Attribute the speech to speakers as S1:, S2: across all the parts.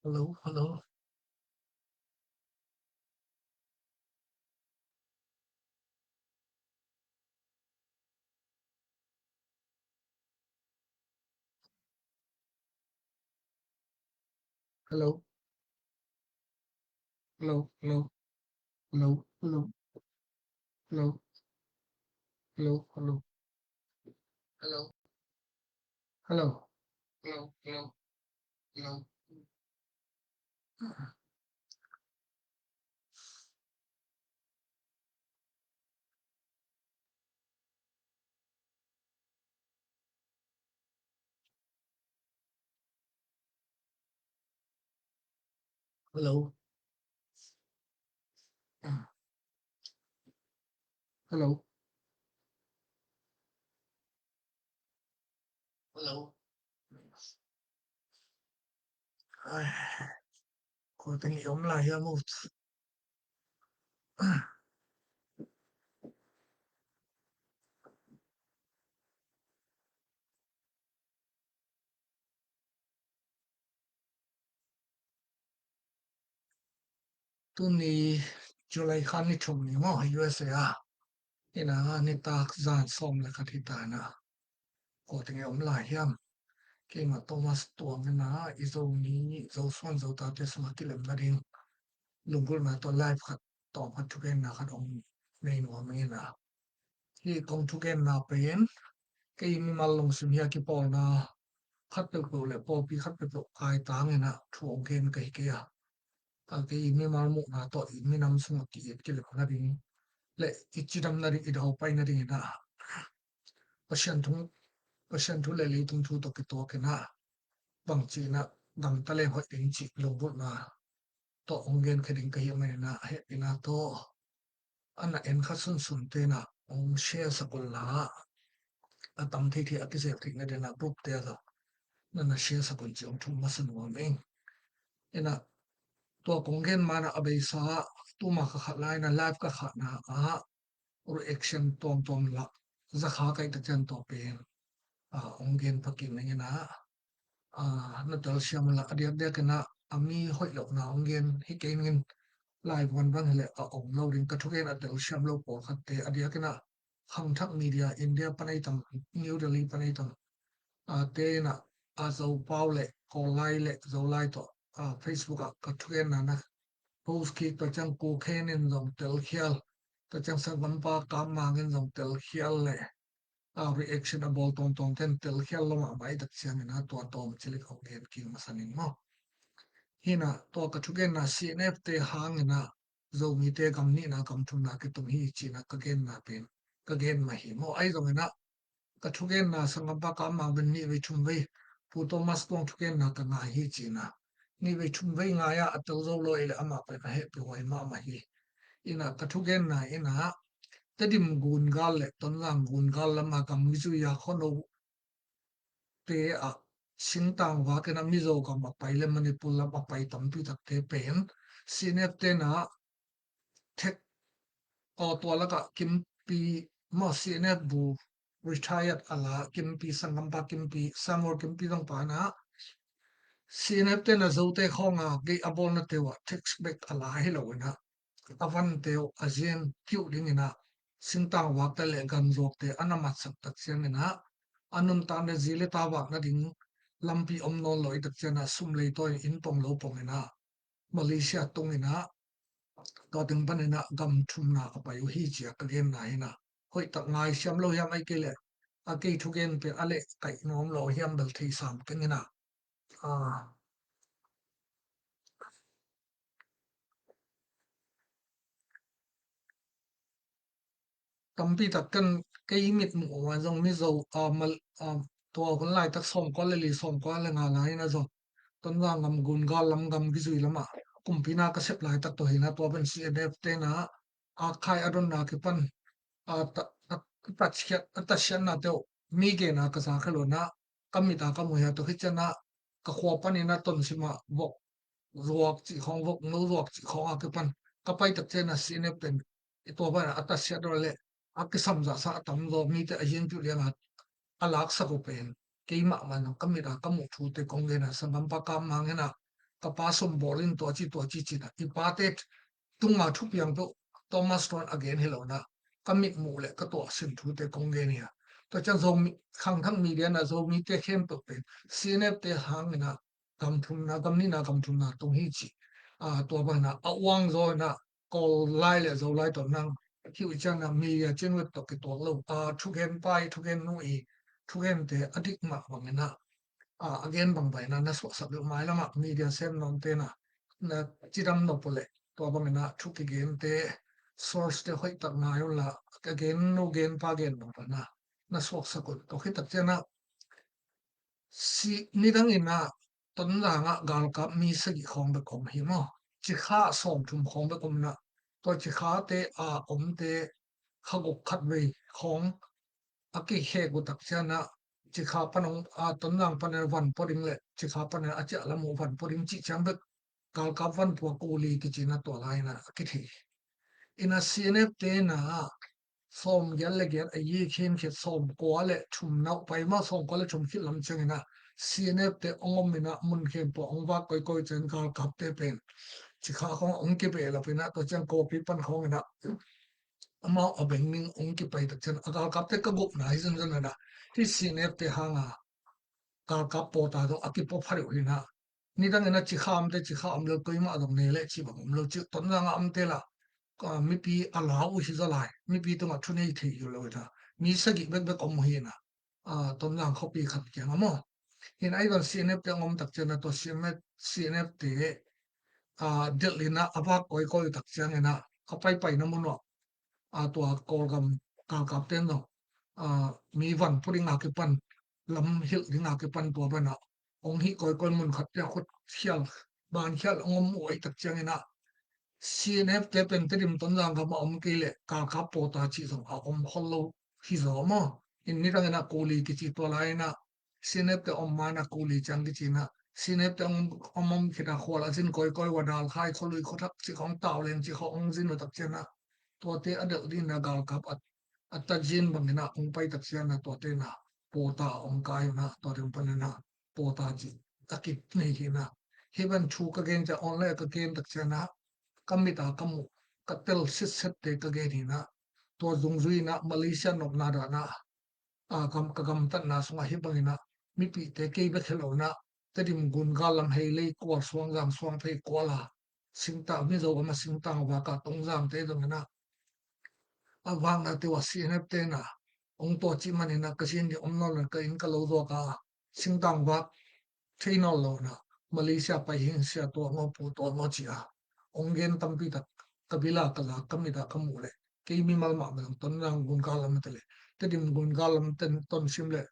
S1: Hello, hello. Hello. Hello, hello. Hello, hello. Hello. Hello, hello. Hello. Hello. Hello, hello. Hello. Hello. Hello. Hello. Ai, ko ting yom la ya mot. ตุนี้จุลัยคันนี่ชมนี่มอ USA นี่นะนี่ตากซานซ่อมและคติตานะko ting yom la yam ke ma Thomas ตัวนะอีโซนี้โซส่วนโซตาเตสมากิเลมนะดิงลุงกุลมาตอนไลฟ์ขัดต่อพัดทุกเกนนะขัดองในหนัวมีนะที่กองทุกเกนนะเป็นke mi mal long sim hia ki pol na khat pe ko le po pi khat pe ko kai tang na thu ong ken kai ke ya ta ke mi mal mu na to mi nam sung ki et ke le na ding le ichi dam na ri i dau pai na ding na pasien thu le le tung thu to ke to ke na bang chi na dam ta le hoi ding chi lo bu na to ong gen ke ding kai me na he ina to ana en kha sun sun te na ong share sa kul la atam thi thi akise thik na de na group te laนั่นน่ะ share สักคนจงทุมาสนวมเองเนะตัวกงเกนมานะอเบซาตัวมาขัดไลน์นะไลฟ์ก็ขัดนะreaction ตอมละจะขาไกตะจันตัวเป็นองเกนพักินนี่นะนั่นตัวเชื่อมละเดียกันนะมีหอยหลอกนะองเกนให้เกนเงินไลฟ์วันบ้างเลยองเราดิงกระทุกเกนอันเดียวเชื่อมเราปอขัดเตอเดียกันนะขังทักมีเดียอินเดียปนัยตังนิวเดลีปนัยตังเตนะzo pau le ko lai le zo lai to Facebook ka thuen na post ki to chang ko khenin zong tel khial to chang sa bam pa kam mangin zong tel khial le reaction about tong ten tel khial lo ma bai dak siang na to tom chili ko gen ki masanin mo hina to ka thugen na cnf te hang na zo mi te kam ni na kam thum na ki tum hi chi na ka gen na pen ka gen ma hi mo ai zong na ka thugen na sang pa kam ma ben ni we thum we pu Thomas tong thuken na ka nga hi chi na ni we thum we nga ya atal zo lo ile ama pe ka he pe wai ma ma hi ina ka thuken na ina tadim gun gal le ton lang gun gal lama kam mi chu ya khono te sing tang wa ke na mi zo ka ma pai le mani pul la pa pai tam pi tak te pen sinep te na tek o to la ka kim pi mo sinep bu retired ala kim pi sangam pa kim pi samor kim pi dong pa na sinep te na zo te khonga ge abol na te wa text back ala hi lo na avan te azien kyu ding ina singtang wa ta le gan jok te anama sak tak chen na anum ta ne zile ta wa na ding lampi om non loi tak chen na sum le toy in pong lo pong ina Malaysia tong ina to ting ban ina gam thum na pa yu hi chia ka gen na ina hoi tak ngai siam lo yam ai ke le a ke thu gen pe ale kai nom lo hiam bel thei sam ken ina tampi takkan kai mit mu wa jong mi zo mal to kon lai tak som ko le li som ko le nga lai na zo ton wa ngam gun ga lam gam gi zui lama kumpina ka sep lai tak to hina to ben cdf te na khai adon na ke pan ta pachya ta shan na te mi ge na ka sa khalo na kamita ka mu ya to hichana ka khwa pan ina ton sima wok ruak chi khong wok no ruak chi khong a ke pan ka pai tak che na cdf ten to ba atasya do le aki samza sa tam zo mi te ayen tu le nga alak sa ko pen ke ma man kamera kamu thu te kong ge na sangam pa kam mang na ka pa som bolin to chi china ipatet tunga thu piang to Thomas Stone again helona kamit mu le ka to sin thu te kongge nia to chang zo khang thang media na zo mi te khem to pen CNF te hang na kam thum na kam ni na kam thum na tong hi chi to ba na awang zo na kol lai le zo lai to nang hi wi chang na media chen wet to ke to lo thu gen pai thu gen nu i thu gen te adik ma bang na again bang bai na so sa lu mai lama media sem non te na chiram no pole to bang na thu ke gen te source te hoi tak na yo la again no gen pa gen bang na so sa ko to khit tak chena si ni dang ina ton la nga gal ka mi sa gi khong be kom hi mo chi kha som thum khong be kom na to chi kha te om te khagok khat ve khong aki he gu tak chana chi kha panong ton lang pan van poding le chi kha pan acha la mu van poding chi chang be gal ka van pu ko li ki china to lai na ki thi ina CNF te na som yan le gen a yi khen khe som ko le thum nau pai ma som ko le thum khit lam chang na CNF te ongom mina mun khem po ong wa koi koi chen gal kap te pen chi kha khong ong ki pe la pina to chang ko pi pan khong na amao abeng ning ong ki pai tak chen agal kap te ka gup na hi zan na ti CNF te hanga gal kap po ta do akipo phari hu na ni dang na chi kham te chi kham lo koi ma dong ne le chi bang lo chi ton na am te la mi pi alau hi za lai mi pi to ma thu nei thi yu lo da mi sa gi bek bek om hi na ton lang kho pi khat kyang amo in ai ban CNF te ngom tak chen na to CNF te delina aba koi koi tak chang na apai pai na mo no tua kolgam kalkap ten no mi van puring akipan lam hil ding akipan tua bana ong hi koi koi mun khat ya khut khial ban khial ngom oi tak chang na CNF te pen terim ton jang ka ma om ke le kalkap po ta chi song om hollo hi zo mo in ni rang na kuli ki chi to lai na CNF te om ma na kuli chang ki chi na CNF te om khita khol azin koi koi wadal khai kholui khothak chi khong taw len chi khong zin tak chena to te adal din na gal kap atajin bang na ong pai tak sia na to te na pota ong kai na to rim pan na pota ji takit nei hi na heban thu ka gen ja online ka game tak sia na kamita kamu katel sit set te ka gen hi na to zung zui na Malaysia nok na da na kam ka gam tat na sunga hi bang na mi pi te ke be khelo na tadim gun galam hei le ko suang jam suang thei ko la singta mi zo ma singta wa ka tong jam te dong na awang na te wa CNF te na ong to chi mani na kasin di omno na ka in ka lo do ka singtang wa theino lo na Malaysia pa hin sia to ngo pu to ngo chi ong gen tampi tak kabila kala kamida kamule ke mi mal ma ton rang gun galam te le tadim gun galam ten ton sim le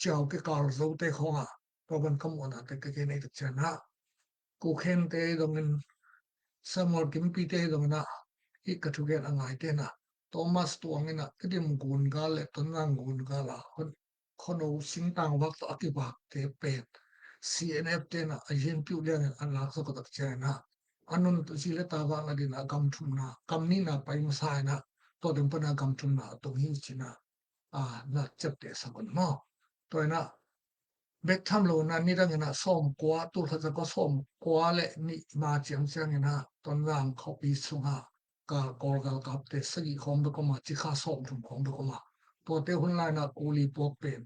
S1: chao ke kar zo te khonga to ban kam ona te ke nei te chana ku khen te dong in samor kim pi te dong na I ka thu gen angai te na Thomas tuang ina kedim gun gal le ton rang gun gala khono sing tang wak to akiba te pe CNF te na ajen piu le an lak so ko tak chana anun tu sile ta wa na din agam thum na kam ni na pai ma sai na to dum pa na gam thum na to hi china na chap te sa kon mo to na bek tham lo na ni dang na som kwa tu kha ko som kwa le ni ma chiang chiang na ton rang kho pi sunga ka kol gal kap te sagi khom be ko ma chi kha som thum khom be ko ma to te hun lai na ko li pok pen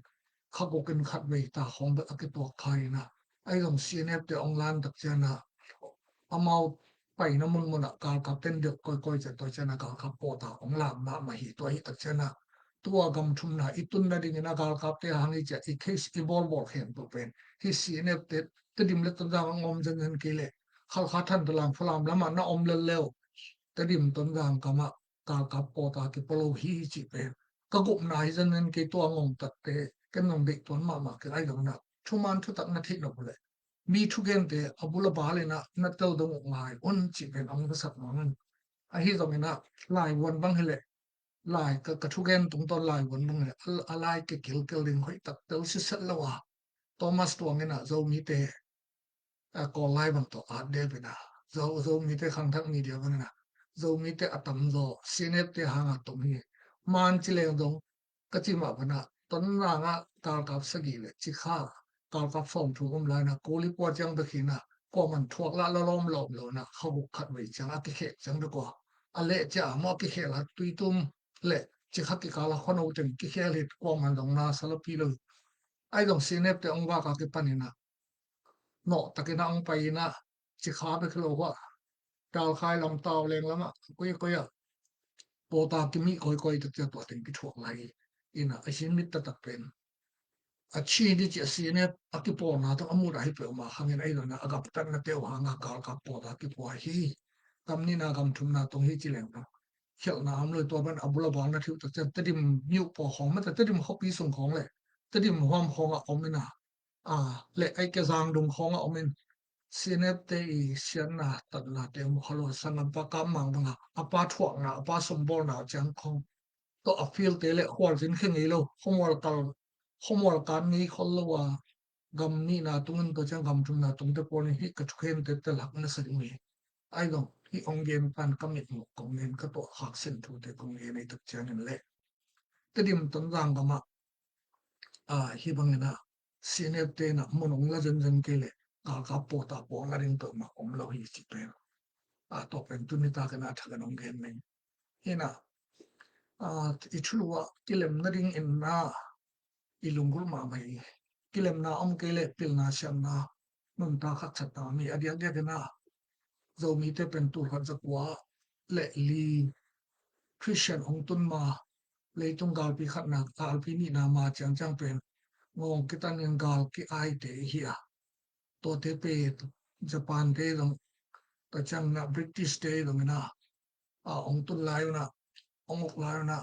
S1: kha ko kin khat ve ta khom be ak to khai na ai dong CNF te online tak chana amau pai na mun mun kal kap ten de koi koi cha to chana kal kap po ta ong la ma hi to hi tak chana tua gam thum na itun na ding na gal kap te hangi cha I case evolve khem to pen hi CNF te dim le to da ngom jan jan ke le khal kha than to lang phulam lama na om le leo te dim ton jang kama gal kap po ta ki polo hi chi pen ka gup na hi jan jan ke to ngom tat te ken nong de ton ma ke ai dong na thu man thu tak na thi no le mi thu gen te abula ba le na tel dong ngai on chi pen ong ka sak non a hi dong na lai won bang hele lai ka thu gen tung ton lai won bang le alai ke kil ding khoi tak tel si sat lawa Thomas tuang na zo mi te ko lai bang to de be na zo mi te khang thak ni dia bang na zo mi te atam zo CNF te hanga to mi man chi le dong ka chi ma bana ton na nga kal kap sa gi le chi kha kal kap som thu lai na ko li po chang be khina ก็มันทวกละละล้อมหลอมโลนะเขาบุกขัดไว้จังอากิเขจังดกว่าอะเลจะมอกิเขละตุยตุมเลจิขักกิกาละขนเอาจังกิเขลิกว่ามันดองนาสลปีเลยไอ้ดองซีเนปเตองว่าka ke panina no takina ang paina chi kha be khlo wa dal khai lam taw leng lama ko ya po ta ki mi koi ta cha to ten ki thok lai ina asin mit ta tak pen a chi di chi asine akipo na to amu rai pe ma hangin ai na agap tan na te wa nga kal ka po ta ki po hi kam ni na gam thum na tong hi chi leng na khel na am le to ban abula ba na thiu ta chen tadim miu po hong ma ta tadim hopi sung khong le tadim hom khong a omina le ai ke zang dum khong a omin sinep te I sian na tat na te mo khalo sang pa kam mang nga apa thuak na apa sombol na chang khong to a feel te le hwal jin kheng I lo homwal kal homwal kan ni khol wa gam ni na tungen to chang gam thum na tung te pon hi ka thukhen te te lak na sa mi ai dong hi ong gen pan kamit mo kong nen ka to hak sen thu te kong gen ai tak chang le te dim ton jang ga ma hi bang na sinep te na monong la jen ke le ka po ta po nga ring to ma om lo hi chi pe to pen tu ni ta ka na thagan ong gen men hina ichulwa kilem na ring in na ilungul ma mai kilem na om ke le pil na siam na nun ta khat chat ta mi adiak dia na zo mi te pen tu khat zakwa le li christian ong tun ma le tung gal pi khat na gal pi ni na ma chang chang pen ngong kitan ng gal ki ai te hiya to te pe japan te dong ta chang na british te dong na ong tun lai na ong ok lai na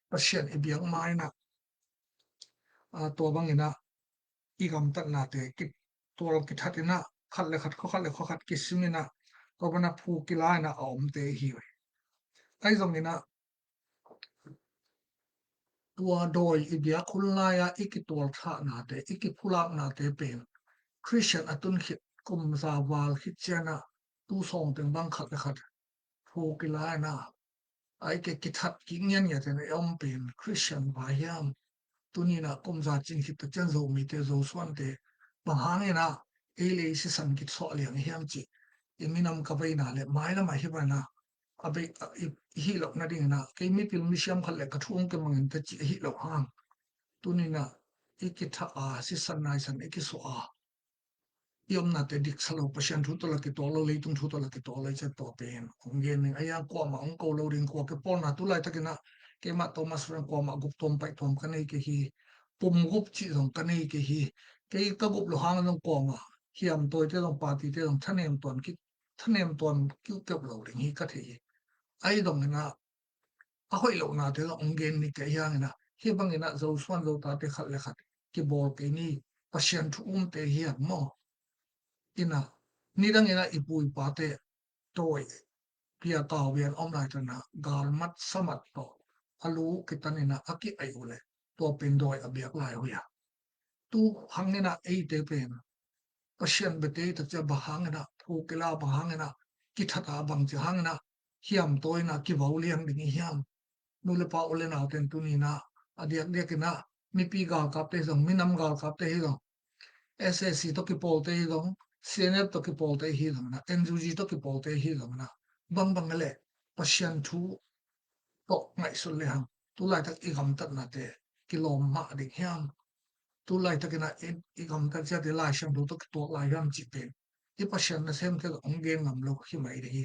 S1: pasien ibiang mai na to bang ina igam tat na te ki tol ki thatina khat le khat kisimina to bana phu ki lai na om te hi ai zong ina tua doi ibia khulaya ikitol tha na te ikipulak na te pen christian atun khit kum za wal khit chana tu song teng bang khat phu ki lai na ai ke kithat ki ngen ya te om pen christian ba yam tunina kum za chin khit te chen zo mi te zo swan te bang hang ina ele si san kit so liang hiam chi iminam ka bai na le mai la ma hi ba na abe hi lok na ding na ke mi pil mi siam khale ka thung ke mangin ta chi hi lok hang tunina ikitha si san nai san ikiso yom na te dik salo pasien thu to la ki to lo le tung thu to la ki to le che to pen ong gen ning aya ko ma ong ko lo ring ko ke pon na tu lai takina ke ma thomas ran ko ma gup tom pai thom ka nei ke hi pum gup chi dong ka nei ke hi ke ka gup lo hang dong ko ma hiam toy te dong party te dong thanem ton ki thanem ton ki ke lo ring hi ka the ai dong na a hoi lo na te ong gen ni ke yang na hi bang ina zo swan zo ta te khat le khat ki bol ke ni pasien thu te hi mo ina nidang ina ipui pate toy pia tawian omlai tana gal mat samat to alu kitanina aki ai ule to pendoi abiak lai hoya tu hangena ei te pen pasien bete ta cha bahangena thu kila bahangena kithata bang cha hangena hiam toina ki bauliam ding hiam nule pa ule na ten tunina adiak dekina mi pi gal kap te jong minam gal kap te hi jong SSC to ki pol te hi jong CNF to ki pol te hi jong na NUG to ki pol te hi jong na bang bang le pasien thu to ngai sul le hang tu lai tak igam tat na te kilom ma ding hiam tu lai takina igam tat ja de lai sham to ki to lai yam chi pen ti pasien na sem ke ong gen ngam lo hi mai de hi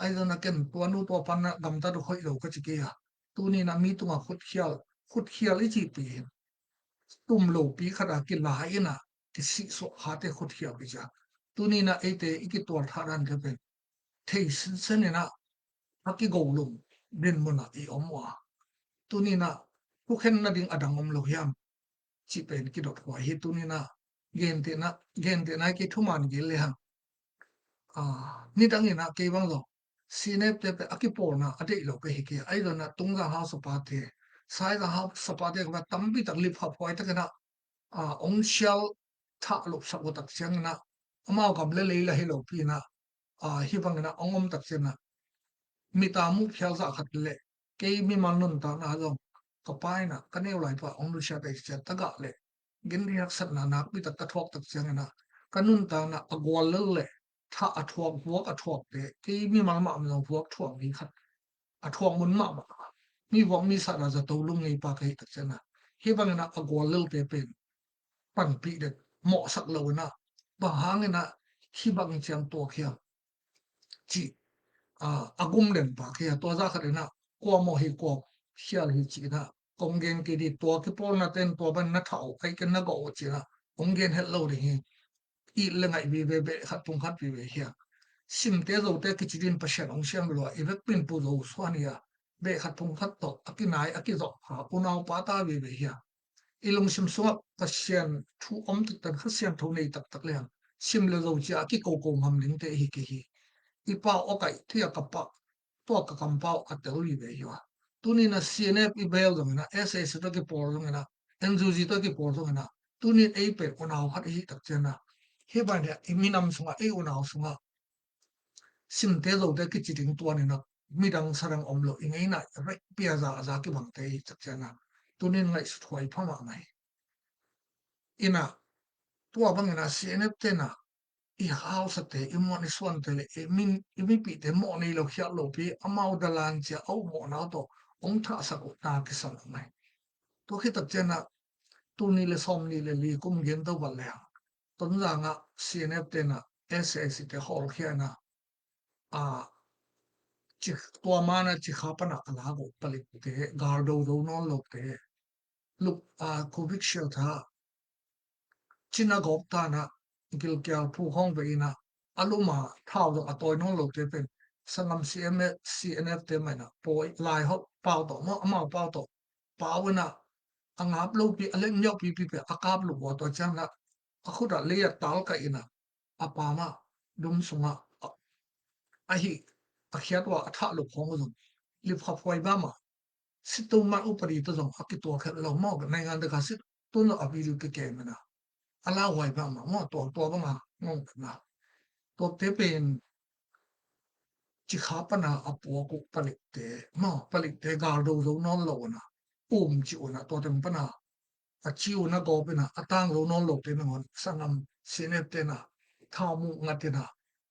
S1: ai do na ken tu anu to pan na gam ta do khoi lo ka chi ke ya tu ni na mi tu ma khut khial I chi pen tum lo pi khada ki lai na ti si so ha te khut khial bi ja tu ni na e te iki to tha ran ke pen thei sen na aki go lum din mo na I omwa tu ni na ku khen na ding adang om lo hiam chi pen ki dot wa hi tu ni na gen te na ki thuman gi le hang ni dang ina ke bang lo sinep te aki por na ade lo ke hi ke ai do na tung ga ha so pa te sai ga ha so pa te ba tam bi tak li pha phoi ta na ong shal tha lop sa ko tak chang na amao gam le la hi lo pi na hi bang na ongom tak chen na mi ta mu phial za khat le ke mi man nun ta na jong ka pai na ka neu lai pa ong lu sha te cha ta ga le gen ri hak sat na nak bi tak ka thok tak chang na kanun ta na agwal le ถ้าอทวงพวกอทวงเตที่มีมันมามันพวกทวงนี้ครับอทวงมันมามีวงมีสาระจะตลุงในปากให้ตักเจนะเฮบังนะอกวลลเตเป็นปันปีเด็ดเหมาะสักเลวนะบางหางนะที่บางเจียงตัวเขียจีagum den pa ke to za khare na ko mo hi ko hial hi chi na kongen ke di to ke pol na ten to ban na thau kai ken na go chi na kongen hel lo ri hi I le ngai bi be khat tung khat bi be hia sim te zo te ki chi din pa shan ong siam lo I ve pin pu zo swania be khat tung khat to akinai akizo ha unau pa ta bi be hia ilung sim suwa pa sian thu om tak tan kha sian tho nei tak tak le sim le zo chi aki ko ko ngam ning te hi ke hi ipa okai thia kapa to ka kampau ateli be yo tuni na cnf ibel dong na ss to ke por dong na nzuji to ke por dong na tuni ei pe onaw hat hi tak chena he ba ne iminam sunga ei onaw sunga sim te zo de ki chiting to ni na midang sarang omlo ingei na re pia za ki bang te tak chena tuni ngai su thoi phama mai ina to bang na cnf te na I house te I mo ni swan te e min I mi pi te mo ni lo khia lo pi amau da lan cha au mo na to ong tha sa ko ta ki sa mai to khi tak chena tu ni le som ni le li kum gen to wal le ton za nga cnf te na ss te hol khia na a chi to ma na chi kha pa na ala go palik te gardo do no lo te look covid shield ha china gop ta na gil kyal phu hong ve na aluma thao do atoi no lo te pen sangam cnf te mai na poi lai ho pau to mo ama pau to pau na angap lo pi alen nyok pi pe akap lo bo to chang na akhuda le ya tal ka ina apa ma dum sunga a hi a khiat wa atha lo khong zo li pha phoi ba ma situ ma upari to zo akito kha lo mo na ngan da ka sit tu no api lu ke ke na ala wai ba ma mo to ba ma ngong na to te pen chi kha pa na apu ko palik te ma palik te gar do zo non lo na chi ona to tem pa na a chi ona go pe na atang lo non lo te na ngon sangam sine te na tha mu nga te na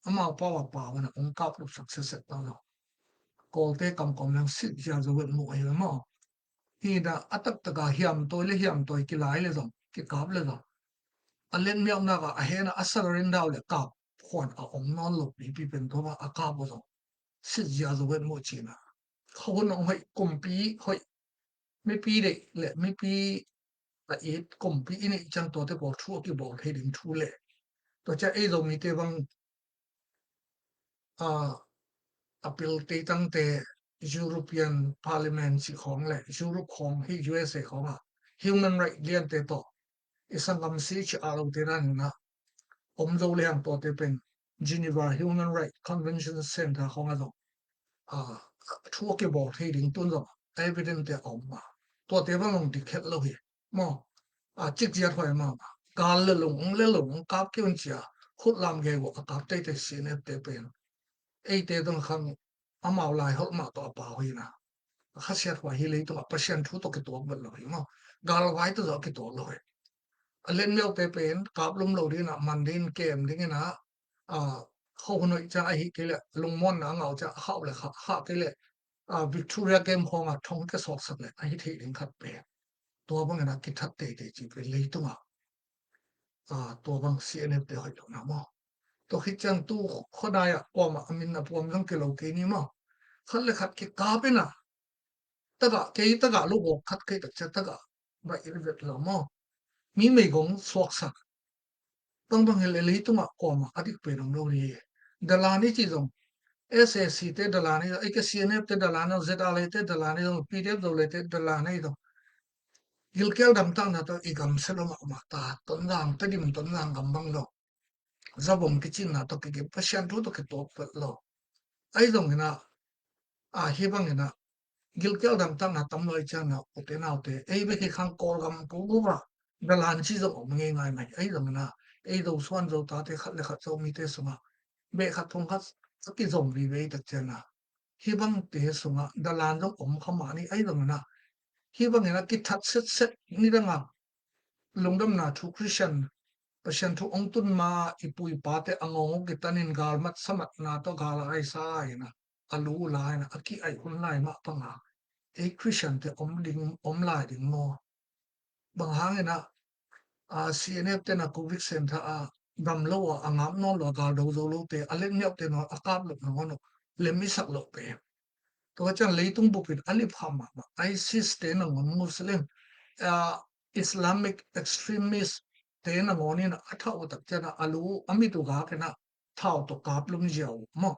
S1: ama pa wa pa wa na ong kap lu success ta lo ko te kam kom lang sit ja zo wen mu ai ma hi da atak ta ga hiam to le hiam to ki lai le zo ki kap le zo alen miao na ga a he na asar rin daw le kap khon a ong non lo pi pen to ba a kap bo zo sit ja zo wen mo chi naเขานองให้กลุ่มปีให้ไม่ปีเด็กแหละไม่ปีละเอียดกลุ่มปีนี่จังตัวที่บอกทั่วที่บอกให้ถึงทั่วเลยตัวจะไอ้ตรงนี้ที่บางappeal ที่ตั้งแต่ European Parliament สิของแหละ Europe ของให้ USA ของhuman right เรียนแต่ต่ออีสังคมสีจะอาเราที่นั่นนะผมดูเรื่องตัวที่เป็น Geneva Human Rights Convention Center ของเราทั่วที่บอกให้ถึงต้นเราevidence แต่ออกมาตัวที่ว่าลงที่เข็ดเราเหรอมั้งจิกเจียถอยมาการเลื่อนลงกับเกี่ยวเจียขุดลำเกี่ยวกับกับเตะเสียเนี่ยเตะเป็นไอ้เตะต้องคำอามาลายเขามาตัวเปล่าหินะข้าเสียถอยเลยตัวเปอร์เซ็นต์ทุกตัวกี่ตัวเป็นเลยมั้งการไว้ตัวกี่ตัวเลยเล่นเมียวเตะเป็นกับลมเราดีนะมันดินเกมดิ้งนะเขาคนนี้จะไอ้กี่เลยลงมอนนะเงาจะเข้าเลยเข้ากี่เลยVictoria Game ของท้องก็สอกสักเลยไอ้ที่ถึงขัดเปย์ตัวบางนะกิทัดเตะจีเป็นเลยตัวตัวบาง CNF เตะให้ตัวนะมั้งตัวคิดจังตู้เขาได้ปอมมินนะปอมต้องเกลาเกนี่มั้งขัดเลยขัดกิกาเป็นนะตะกะเกยตะกะลูกบอกขัดเกยตะจะตะกะไปอีเวทละมั้งมีไม่กงสวกสักบางเฮเลยตัวปอมอดีตเป็นองโนรีดลานี่จีจงSSC เตดลานี่ไอ้ก็ CNF เตดลานี่ ZLA เตดลานี่ PDF โดเลยเตดลานี่ต gilkel dam tang na to igam seloma ma ta ton lang ta dim ton lang gam bang lo zabom kichin na to ke pasyan tu to ke to lo ai dong na hi bang na gilkel dam tang na tam loi cha na o te na te ei be ke khang kol gam ko gu ba dalan chi zo om nge ngai mai ai dong na ei do swan zo ta te khat le khat zo mi te suma be khat thong khat ki zom ri ve ta cha na hi bang te suma dalan zo om khama ni ai dong na hi bang na ki that set ni da nga lungdam na thu christian pasien thu ong tun ma ipui pate angong kitanin galmat samat na to gala ai sai na alu lai na aki ai hun lai ma panga e christian te om lai ding mo bang hangena CNF te na covid center gam lo angam no lo gal do zo lo te alen nyok te no akap lo no le mi sak lo pe to chan leitung bu pin ali phama ISIS te na muslim Islamic extremist te na ngoni na atha utak chana alu ami tu ga ke na thau to kap lum jiao mo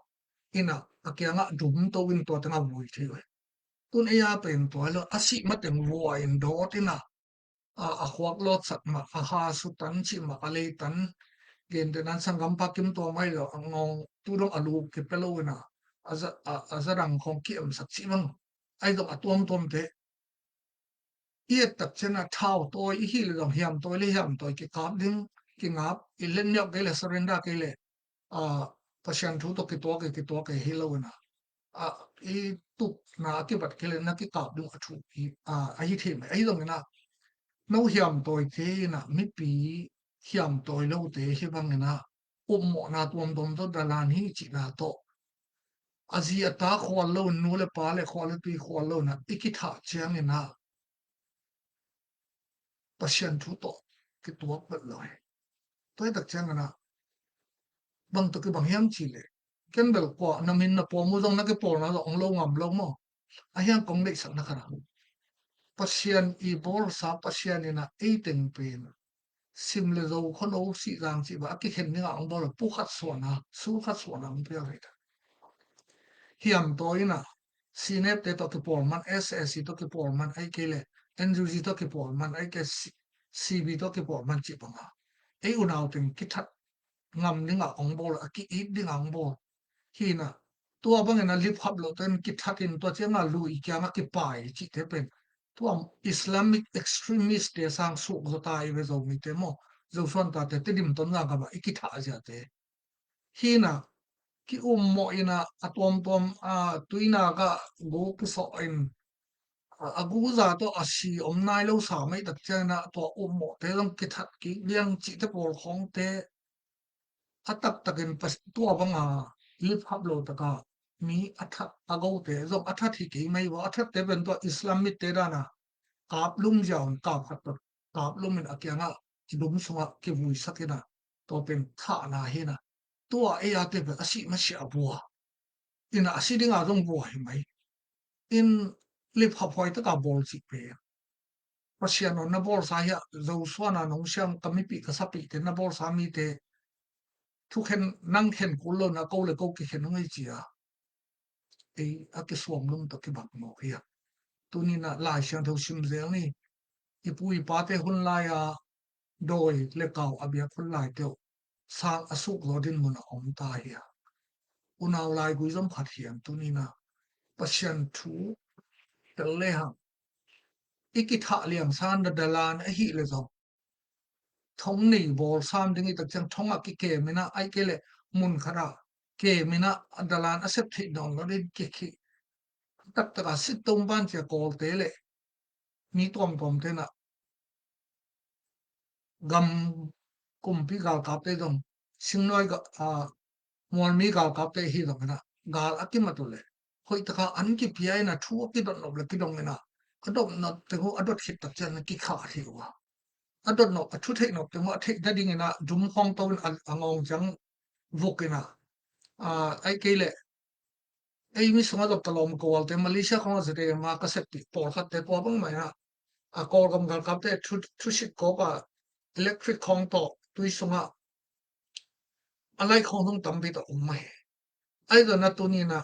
S1: ina akyanga dum to win to tanga vui thi we tun ya pen to lo asi mateng wo in do tina a khwak lot sat ma a ha su tan chi ma ale tan gen de nan sangam pakim to mai lo angong tu dong alu ke pelo na azarang khong ki am sak chi bang ai do atom tom te iet tak chena thau toy I hi le hiam toy le hiam toy ki kap ding ki ngap I len nyok ke le surrender ke le pasien thu to ki to ke hi lo na I tu na ki bat ke le na ki kap dung athu a hi the mai ai dong na no hiam toy te na mi pi hiam toy lo te hi bang na mo na tuam dom to dalan hi chi na to azia ta khwal lo nu le pa le khwal pi khwal lo na ikitha chiang na pasien thu to ki to pat loi toy tak chang na bang to ki bang hiam chi le ken bel ko na min na po mu dong na ki po na ong lo ngam lo mo a hiam kong dei sak na khara pasien I bol sa pasien ina e teng pen sim le zo khon o si rang chi ba ki khen ni ang bol pu khat so na su khat so na pe re hiam to ina sinep te to ki por man SSC to ki por man ai ke le NUG to ki por man ai ke CB to ki por man chi pa nga ei unaw ting ki that ngam ninga ong bol aki I ding ang bol hina tua bang na lip hab lo ten ki thatin to chenga lu I kya ma ki pai chi te pen tuam Islamic extremist te sang su zo tai ve zo mi te mo zo son ta te dim ton nga ka ba ki tha ja te hina ki mo ina atom tom tuina ga go ki so in agu za to asi om nai lo sa mai tak chana to mo te long ki that ki liang chi te por khong te atak takin pas tua banga lip hab lo taka mi athat ago te zo athat hi ki mai wa athat te ben to Islamic te dana kap lum jaun kap khat to kap lum in akyanga ki dum sunga ki vui sakina to pen tha na hina tua e ate be asi ma sia bua ina asi dinga rong bua hi mai in lip hab hoi ta ka bol chi pe pasiano na bol sa ya zo swana nong siam kamipi kasapi te na bol sa mi te thu khen nang khen kulo na ko le ko ki khen ngai chia e a ke som lum to ki bak mo ya tuni na lai sian tho sim zel ni ipui pa te hun lai doi le kaw abia hun lai te sang asuk lodin mun om ta ya unaw lai gui zom khat hiam tuni na pasien thu te le ha ikitha liam san da dalan a hi le zo thong nei bol sam ding I tak chang thong a ki ke mina ai ke le mun khara ke mina dalan a sep thi dong lo rin ki ki tak taka sit tong ban che kol te le mi tom tom te na gam kum pi gal kap te dong sing noi ga mol mi gal kap te hi dong na gal akim tu le hoi taka an ki pi ai na thu ki dot no le ki dong na adot na te ho adot hit tak chan ki kha thi wa adot no thu thei no te mo thei da ding na dum hong to angong jang vokina ai ke le ei mi sunga dop talom ko te Malaysia khong zre ma ka sep ti por khat te po bang mai na kol gam gal kap te thu shit ko ka electric khong to tui sunga alai khong thong tam bi to mai ai do na tu ni na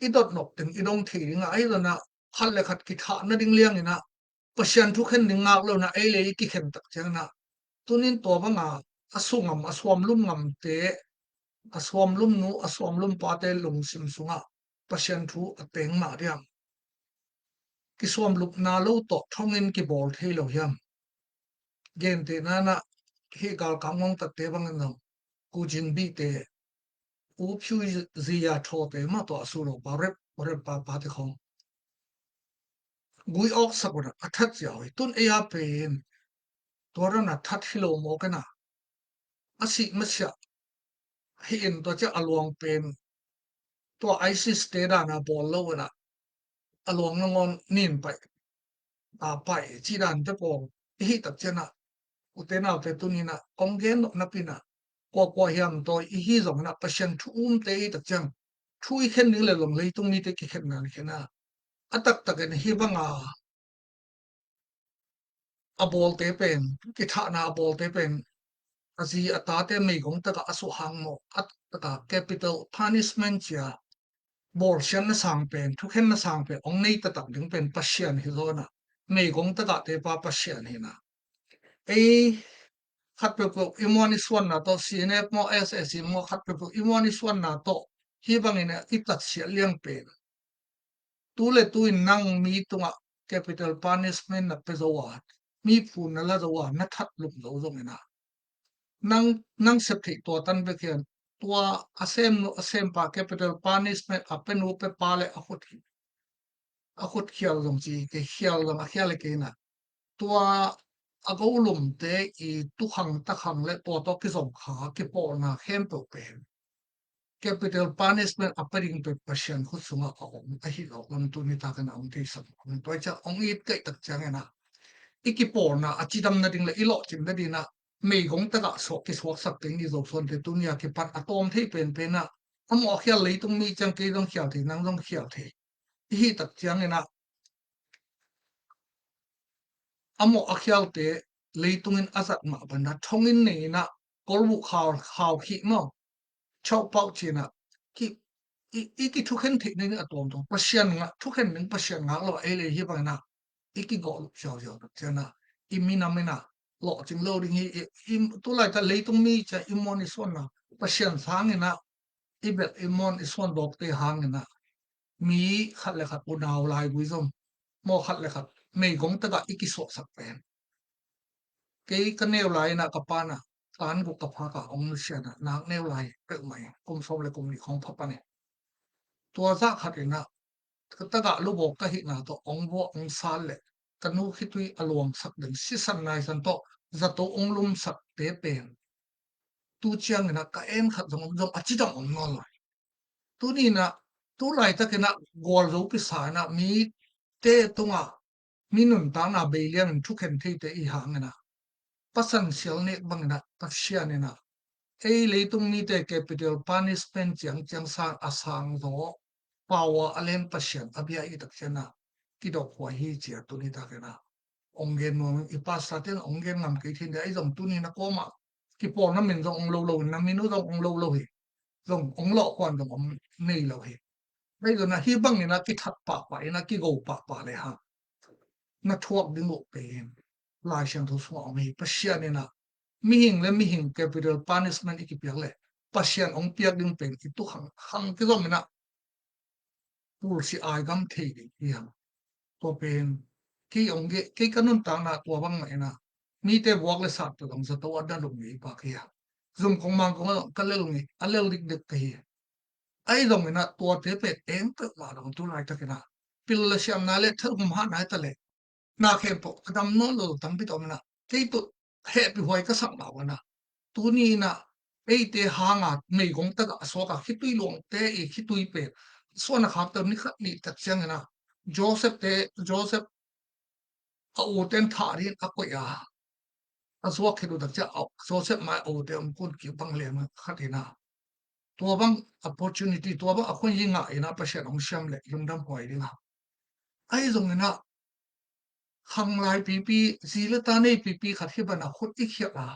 S1: I dot nok ting I dong thi nga ai do na khal le khat ki tha na ding liang ina pasian thu khen ding ngak lo na ai le ki khen tak chang na tunin to banga asungam aswam lum ngam te aswam lum nu aswam lum pa te lung sim sunga pasian thu ateng ma riam ki swam lup na lo to thongin ki bol thei lo hiam gen te na na hi gal kamong ta te bang no ku jin bi te u phu zia tho te ma to asu lo pa rep pa te khong gui ok sakura athat jawi tun e ya pen ตัวนั้นน่ะทัดฮิโลโมกันน่ะอสิมะเสะให้เอ็นตัวจะอลวงเป็นตัวไอซิสเตดานะบอลโลน่ะอลวงนงอนนินไปไปจีดันจะปองฮิตักเจนะอุเตนาอุเตตุนีนะกองเกนนะปินะกว่ายามตัวอีฮิซงนะปะเชนทุมเตตักจังทุยเข็นนี่เลยลงเลยตรงนี้เตกิเข็นนะเข็นะตักเนฮิบังบอลเตเป็นกิทานาบอลเตเป็นazi atate mei gong taka asu hang mo at taka capital punishment chia bor sian na sang pen thukhen na sang pe ong nei ta tak ding pen pasian hi zona mei gong taka te pa pasian hi na ei khat pe ko imoni swan na to cnf mo ss mo khat pe ko imoni swan na to hi bang ina itat sia liang pen tu le tu in nang mi tunga capital punishment na pe zo wa mi phu na la zo wa na that lum zo zong ina nang septhi to tan be khian tua asem pa capital punishment apen upe pale akhut khial long chi ke khial long a khial ke na tua agolum te I tu khang ta khang le to ki som kha ki po na khem to pen capital punishment apering pe passion khu sunga ong a hi lo lam tu ni ta kana ong te sam ong to cha ong it kai tak chang na ikipo na achidam na ding le ilo chim na dina mei gong ta ga so ki so sak te ni zo son te tunia ki pat atom thei pen pen na amo khia le tung mi chang ke dong khiao the nang dong khiao the hi tak chang na amo akhial te le tung in azat ma ban na thong in nei na kol bu khaw khi mo chau pau chi na ki ki thu khen the nei atom to pasien nga thu khen ning pasien nga lo e le hi ba na iki go lu xiao xiao de chana imina mina lo ching lo ding hi im tu lai ta leitung mi cha imon is one na pasien sang ina ibel imon is one dok te hang ina mi khat le khat unaw lai gui zom mo khat le khat mei gong ta ga iki so sak pen ke ka neu lai na ka pa na tan gu ka pha ka ong nu sia na nak neu lai pe mai kum som le kum ni khong pha pa ne tua za khat ina ta ga lu bok ka hi na to ong bo ong sal le kanu khitui along sak den si san nai san to zato ong lum sak te pen tu chiang na ka en khat jong jong achi dang ong ngol tu ni na tu lai ta ke na gol zo pi sa na mi te tunga minun ta na be lian thu khen thei te I hang na pasan sial ne bang na ta sia ne na ei le tung ni te capital punishment chiang chiang sang asang zo power alen pasien abia I tak chena ki dok hwa hi chia tu ni ta ke na ongen no ipasa ten ongen ngam ke thin ai jong tu ni na ko ma ki po na min jong lo na minu jong lo hi jong ong lo kwan jong om nei lo hi ai do na hi bang ni na ki that pa na ki go pa le ha na thuak ding lo pen lai siang thu so mi pasien ni na mi hing capital punishment ikipiak le pasien ong piak ding pen ki tu khang ki jong na pur si ai gam thei hi ha to pen ki ongge ki kanun ta na to bang mai na mi te wok le sat to dong sa to da lu mi pa kia zum kong mang kong ka le lu mi a le dik dik ka hi ai dong na to te pe eng pe ma dong tu lai ta ke na pil le siam na le thar hum ha na ta le na khe po kadam no lo tam pi to na ke tu he pi hoi ka sak ma wa na tu ni na ei te ha nga mei gong ta ga so ka khitui long te I khitui pe so na khap ta ni khat ni ta chiang na Joseph a uten tharin a ko ya a so khidu da cha so se mai o te um kun ki bang le ma khatina to bang opportunity to bang a khon yinga ina pa sha ong sham le yum dam hoi ringa ai zong na khang lai pi zila ta nei pi khat hi bana khut I khia la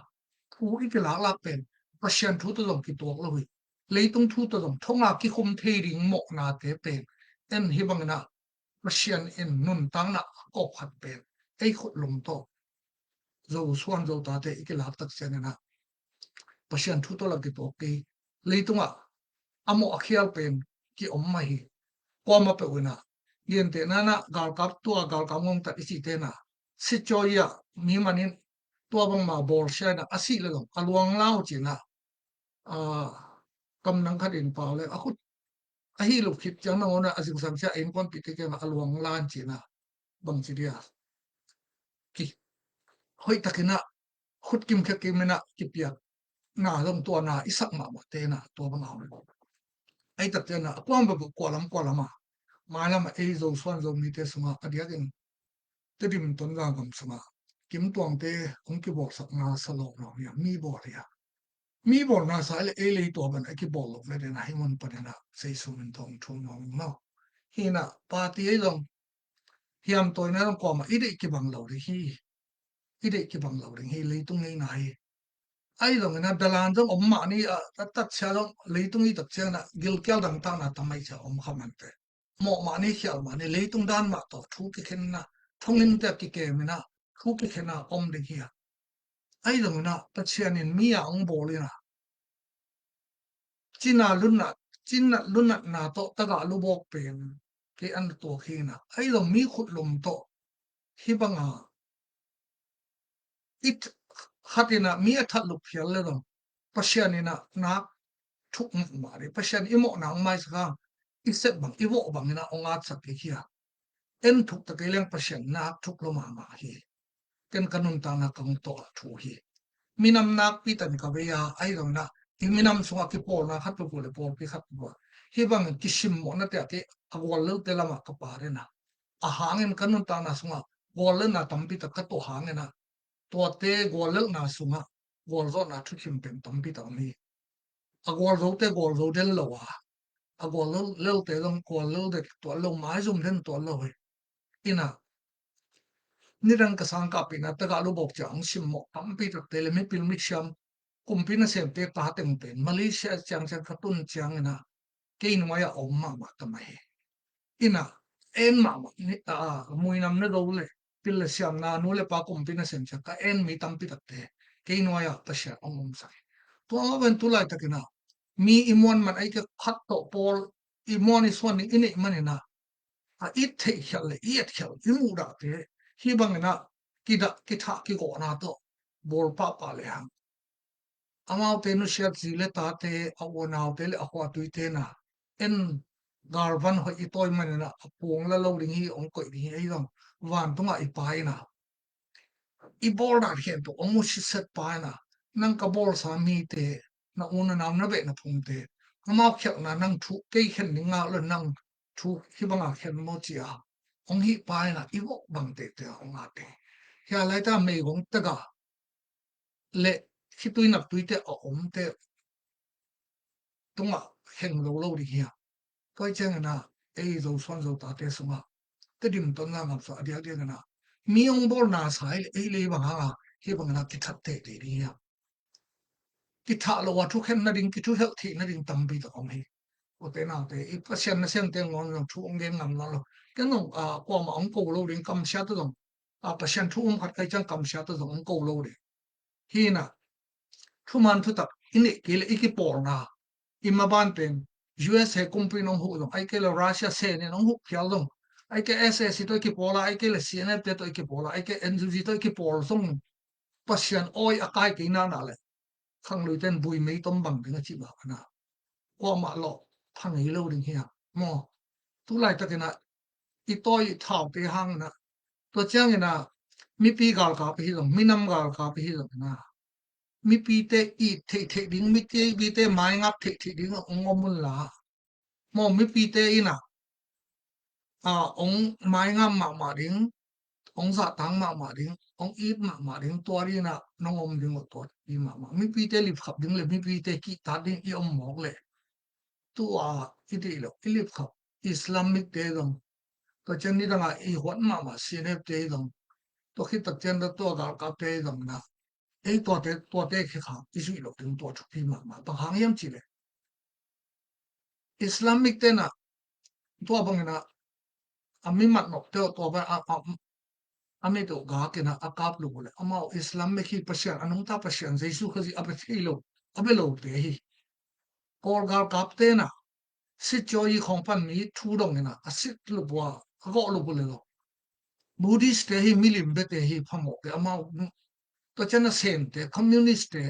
S1: thu I ke la la pen pa shan thu to long ki to lo hui leitung thu to long thonga ki khum thei ring mo na te pen en hi bang na pa shan in nun tang na ko khat pen ei khut lum to zo suan zo ta te ikila tak chen na pasien thu to la ki to ke leitunga amo akhial pen ki om mai ko ma pe una yen te na gal kap to gal kam ngom ta isi te na si choya mi manin to bang ma bor sha na asi le lo alwang lao chi na a kam nang khatin pa le a khut a hi lu khip chang na ona asing sam cha in kon pi te ke ma alwang lan chi na bang chi dia ki hoi takina ขุดกิมแค่กิมนะกิเปียกหน้าลงตัวหน้าอิสักมาเตนะตัวบังเอาไอ้ตัดเจนะกว้างแบบกว่าลำมาแล้วมาไอ้โซส่วนโซมีเตสมาอดียกินตดิมต้นกางกำสมากิมตวงเตองกิบอกสักนาสลอกเราเนี่ยมีบ่เลยมีบ่นาสายเอเลยตัวมันไอ้กิบอกลงเลยนะให้มันปะนะใส่สุมันทองทุ่งน้องเนาะฮีน่ะปาตีไอ้ลงเฮียมตัวนั้นก็มาอีเด็กกิบังเราเลยฮีอีเด็กกิบังเราเลยฮีเลยตรงนี้ไหนไอ้ลงนะเดลานจงอมมานี่ตัดเชลงเลยตรงนี้ตัดเชนะกิลเกลดังตั้งนะทำไมจะอมขมันเตหมอมานี่เขียวมานี่เลยตรงด้านมาต่อทุกข์เข็นนะทงลินเตกิเกมินะทุกข์เข็นนะอมเดียไอ้ลงนะตัดเชนินมีอย่างโบเลยนะจินาลุนนะจินนะลุนนะนาโตตะกะลูบอกเป็นที่อันตัวขี้นะไอ้ลงมีขุดลมโตที่บังอาอิทขัดินะมีอัฐลุกเพียลเลยลงปัชญานินะนักทุกมาริปัชญาอิโมนังไม่สักอิเสบังอิโวบังนะองอาสักเฮียเอ็นทุกตะเกลียงปัชญานักทุกลมาฮีเกันกันุนตานักกังโตทูฮีมีนำนักพิตันกเบียไอ้ลงนะอีมีนำสงกิปอลนะขัดปุเลยปอลพิขัดปัวฮีบังกิชิมโมนะเตะที่อวอลเลเตละมากปาเรนะอาหางเงินกันุนตานะสงวอลเลนะตั้มพิตะกัตโตหางเงินะตัวเตกอลเลนะสงกอลโซนะทุกิมเป็นตั้มพิตะมีกอลโซเตกอลโซเดลโลวะกอลเลเตต้องกอลเลเตตัวโลไม้ซุมเดนตัวโลเฮอินะนี่รังกสังกัปินะตะกาลูบอกจังชิมโมตั้มพิตะเตเลมิปิลมิชยัมกุมพินะเซมเตปาเต็มเป็นมาเลเซียจังกระตุ้นจังนะเกนวายอมมาทำไมอินะเอ็นมานี่มวยนำเนโรเลพิลเซียมนานูเลปากุมพินะเซมจังก็เอ็นมีตั้มพิตะเตเกนวายปัชญาอมใส่ตัวมาเป็นตุลาตะกินะมีอิมวนมันไอ้ก็ขัดโตปอลอิมวนอีส่วนนี้อินี่มันนะอิทเทียลอีทเทียลอิมูดาเตฮีบังนะกิทากิโกนาโตบอลปาปาเลหังอามาเตนุเชียจิเลตาเตอวนาเตเลอควาตุยเตนะเอ็นกาลวันหอยตอยมันนะปวงละโลลิงฮีองกอยดิไอ้ดองวันตุงไอปายนะอีบอลดาเห็นตัวองมุชิเซตปายนะนังกบอลสามีเตna una nam na be na phungte ama khel na nang thu ke khen ni nga lo nang thu hi banga khen mo chia ong hi pai na i wo bang te te ong a te ya lai ta me gong ta ga le khi tui nap tui te om te tunga khen lo lo ri hi koi chang na e zo swan zo ta te sunga te dim ton na ngam sa dia dia na mi ong bol na sai e le bang ha hi bang na ki that te te ri ya ki tha lo wa thu khen na ding ki thu hel thi na ding tam bi ta om hi o te na te i pasien na sen te ngon no thu ong gen ngam na lo ke no ko ma ong ko lo ding kam sha tu dong pasien thu khat kai chang kam sha tu dong ong ko lo de hi na thu man thu tak ini ke le iki por na ima ban pen US he company nong hu dong ai ke le Russia se ne nong hu khial dong ai ke SS to ki pola ai ke le CNF te to ki pola ai ke NUG to ki pol song pasien oi akai ke na na le khang lui ten bui mei tom bang ding chi ba na ko ma lo phang hi lo ding hiya mo tu lai ta ke na i toi thao te hang na to chang na mi pi gal ka pi dong mi nam gal ka pi dong na mi pi te i the ding mi te bi te mai ngap the ding ngom mun la mo mi pi te ina ong mai ngam ma ding ong sa tang ma ding ong eat ma ding to ri na nong om ding to i ma mi pi te lip khap ding le mi pi te ki ta ding i om mok le tu i ti lo i lip khap islamic te dong to chen ni dang i hot ma sinep te dong to khit tak chen da to gal ka te dong na ei to te khi kha isu lo ding to thu pi ma pa hang yam chi le islamic te na to bang na ami mat nok te to ba ami to ga ke na akap lu le ama islamic hi pasyan anung ta pasyan jesu khazi abe thilo abe lo te hi kor gal kap te na sit joy khong pan ni thu dong na asit lu bwa go lu bu le lo buddhist te hi milim be te hi phamo ke ama to chana sen te communist te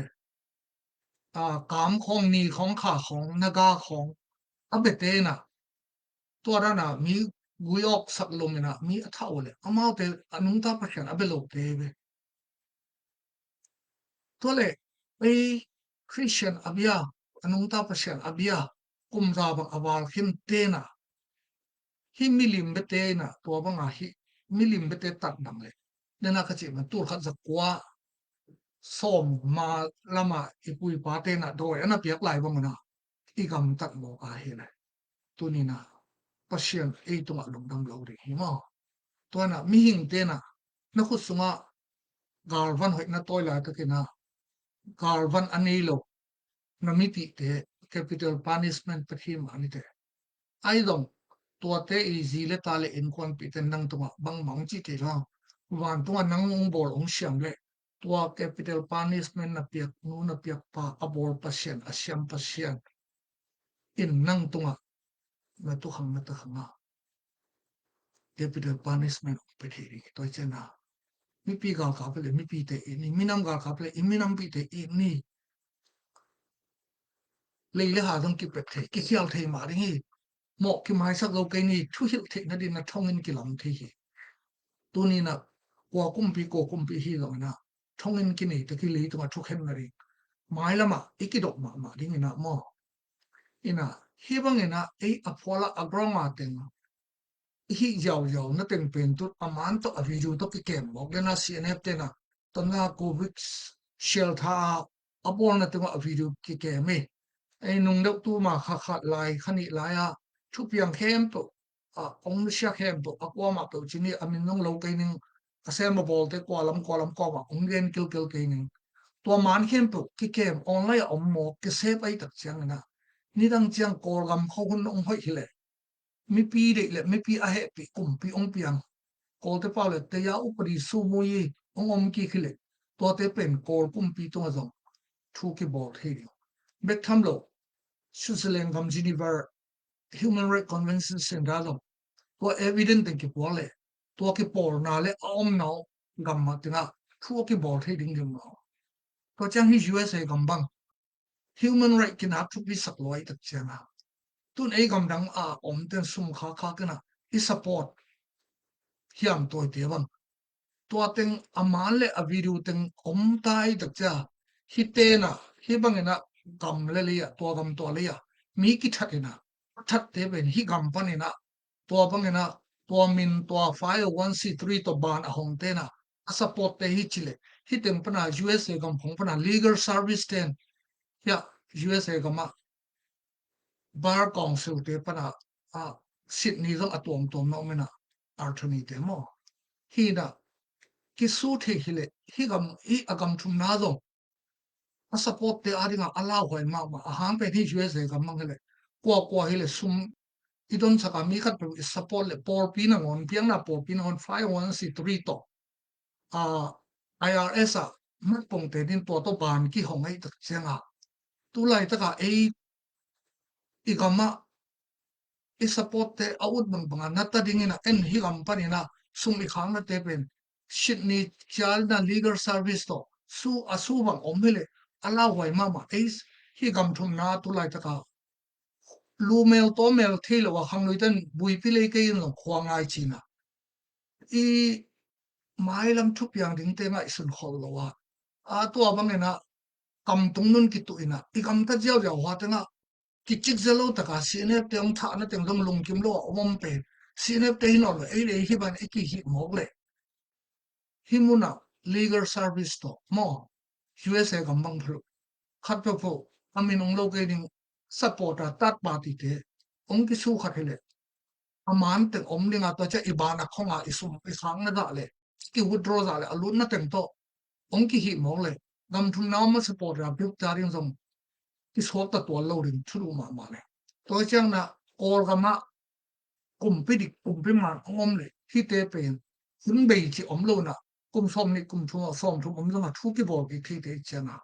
S1: kam khong ni khong kha khong naga khong abe te na to ra na mi guyok sak lom na mi atha ole ama te anung ta pasyan abe lo te be ตัวเลยไอ้คริสเตียนอเบียอนุงตาประเสียนอเบียกุมราบังอวาลขินเตนะhi milim bete na to banga hi milim bete tat dang le nena ka chi man tur khat zakwa som ma lama ipui pa te na doi ana piak lai bang na igam tat mo ka hi le tunina pasien e tunga lung dang lo ri hi mo to na mi hing te na khu sunga garvan hoi na toy la ta ke na garvan ani lo na mi ti te capital punishment pathim ani te ai dongตัวเตอีซีเลตาเลอินควนปีเตนังตัวบังมังจิเตลองวันตัวนังองบอลองเสียงเลตัว capital punishment นะเปียกนูนะเปียกปาอบอลปัสเซียนอเสียมปัสเซียนอินนังตัวมาตุขังมาตะขัง capital punishment ไปทีนี้ตัวเจนะมีปีกาขับเลยมีปีเตอินี่มีน้ำกาขับเลยมีน้ำปีเตอินี่เลยหาต้องกิบเป็ดเทกิเขียวเทมาดิงี้หมอกกิมายสักเราเกนี่ทุหิลเทนะดินะท่องเงินกิลำทีตัวนี้นะกว่ากุมปีโกกุมปีฮีลงนะท่องเงินกินี่ตะกี้ลีตัวทุกเห็นนะดิหมายละมาอีกดอกมาดิงี้นะหมออินะฮีบังเงินะไออพอละอักรองมาเต็งฮียาวๆนะเต็งเป็นตุดประมาณตัวอวิจูตัวกิเกมบอกเลยนะซีเอเนฟเตนะตอนนั้นโควิดเชลท่าอบอลนะตัวอวิจูกิเกมไอ้นุ่งเด็กตัวมาขัดลายขณิลายอ่ะชุบยังเข้มตัวองค์เสียเข้มตัวกว่ามาตัวจีนี่อามินน้องเราเกนึงเซมบอลเตกว่าลำกว่าองค์เรียนเกลเกนึงตัวมันเข้มตัวกิเกมออนไลน์อมหมอกเซฟไอ้ตักเสียงนะนี่ตั้งเจียงกอลกำเขาคนองค์ห้อยหิเลมีปีเด็กเลยมีปีอาเหปีกุ่มปีองค์เปียงกอลเตเปล่าเลยแต่ยาอุปริสุมุยองค์กี่หิเลตัวเตเป็นกอลกุ่มปีตัวจงทุกบอลเทียวเบคทำโลSwitzerland kam Geneva Human Rights Convention sendalo to evident ke pole to ke por na le om no gamma tinga thu ke bol the ding ding no to chang hi USA gambang human right kin ha thu bi sakloi tak changa tun ei gam dang om ten sum kha kana I support hiam to te bang to teng aman le aviru teng om tai tak cha hi te na hi bangenaกำเลยตัวกำตัวเลยมีกิทัดนะทัดเตเป็นฮิกำปนินะตัวบังนะตัวมินตัว501c3ตัวบานหงเตนะสปอร์ตเตฮิชิเลฮิเต็มปนา USA กำพงปนา legal service เตนยา USA กำมา bar council เตปนาสิทธิ์นี้ต้องอตัวน้องไม่นะอัลทนีเตมอฮีนะกิสูเทฮิเลฮิกำฮิอกำทุมนาดงsupport te aringa allow hoi ma ahang pe thi USA ka mangale kwa hele sum idon saka mi khat pe support le por pin ngon piang na por pin on 501c3 to IRS mat pong te din to ban ki hongai tak chenga tu lai taka igama support te out bang bang na ta dingina en hi gam panina sum I khang na te pen Sydney child na legal service to asu bang omhele allow hoi mama is hi gam thum na tu lai taka lu mel to mel thil wa hang lui ten bui pi le ke in khwang ai china I mai lam thu piang ding te ma isun khol lo wa tu abang na kam tung nun ki tu ina I kam ta jiao jiao wa tanga ki chik zelo taka sine te ong tha na teng long lung kim lo om pe sine te no lo ei le hi ban ki hi mok le himuna legal service to mo USA kam bang thlu khat pe pho amin ong lo ke ding support tat party te ong ki su khat hele aman te om linga to cha ibana khonga isum isang na da le ki withdraw za le alun na teng to ong ki hi mok le gam thum na ma support ra buk ta ring zong ki so ta to lo ring thru ma le to chang na or ga ma kum pi dik kum pi ma om le hi te pen hun bei chi om lo na kum som ni kum thu som thu om zong thu ki bo ki thi te chana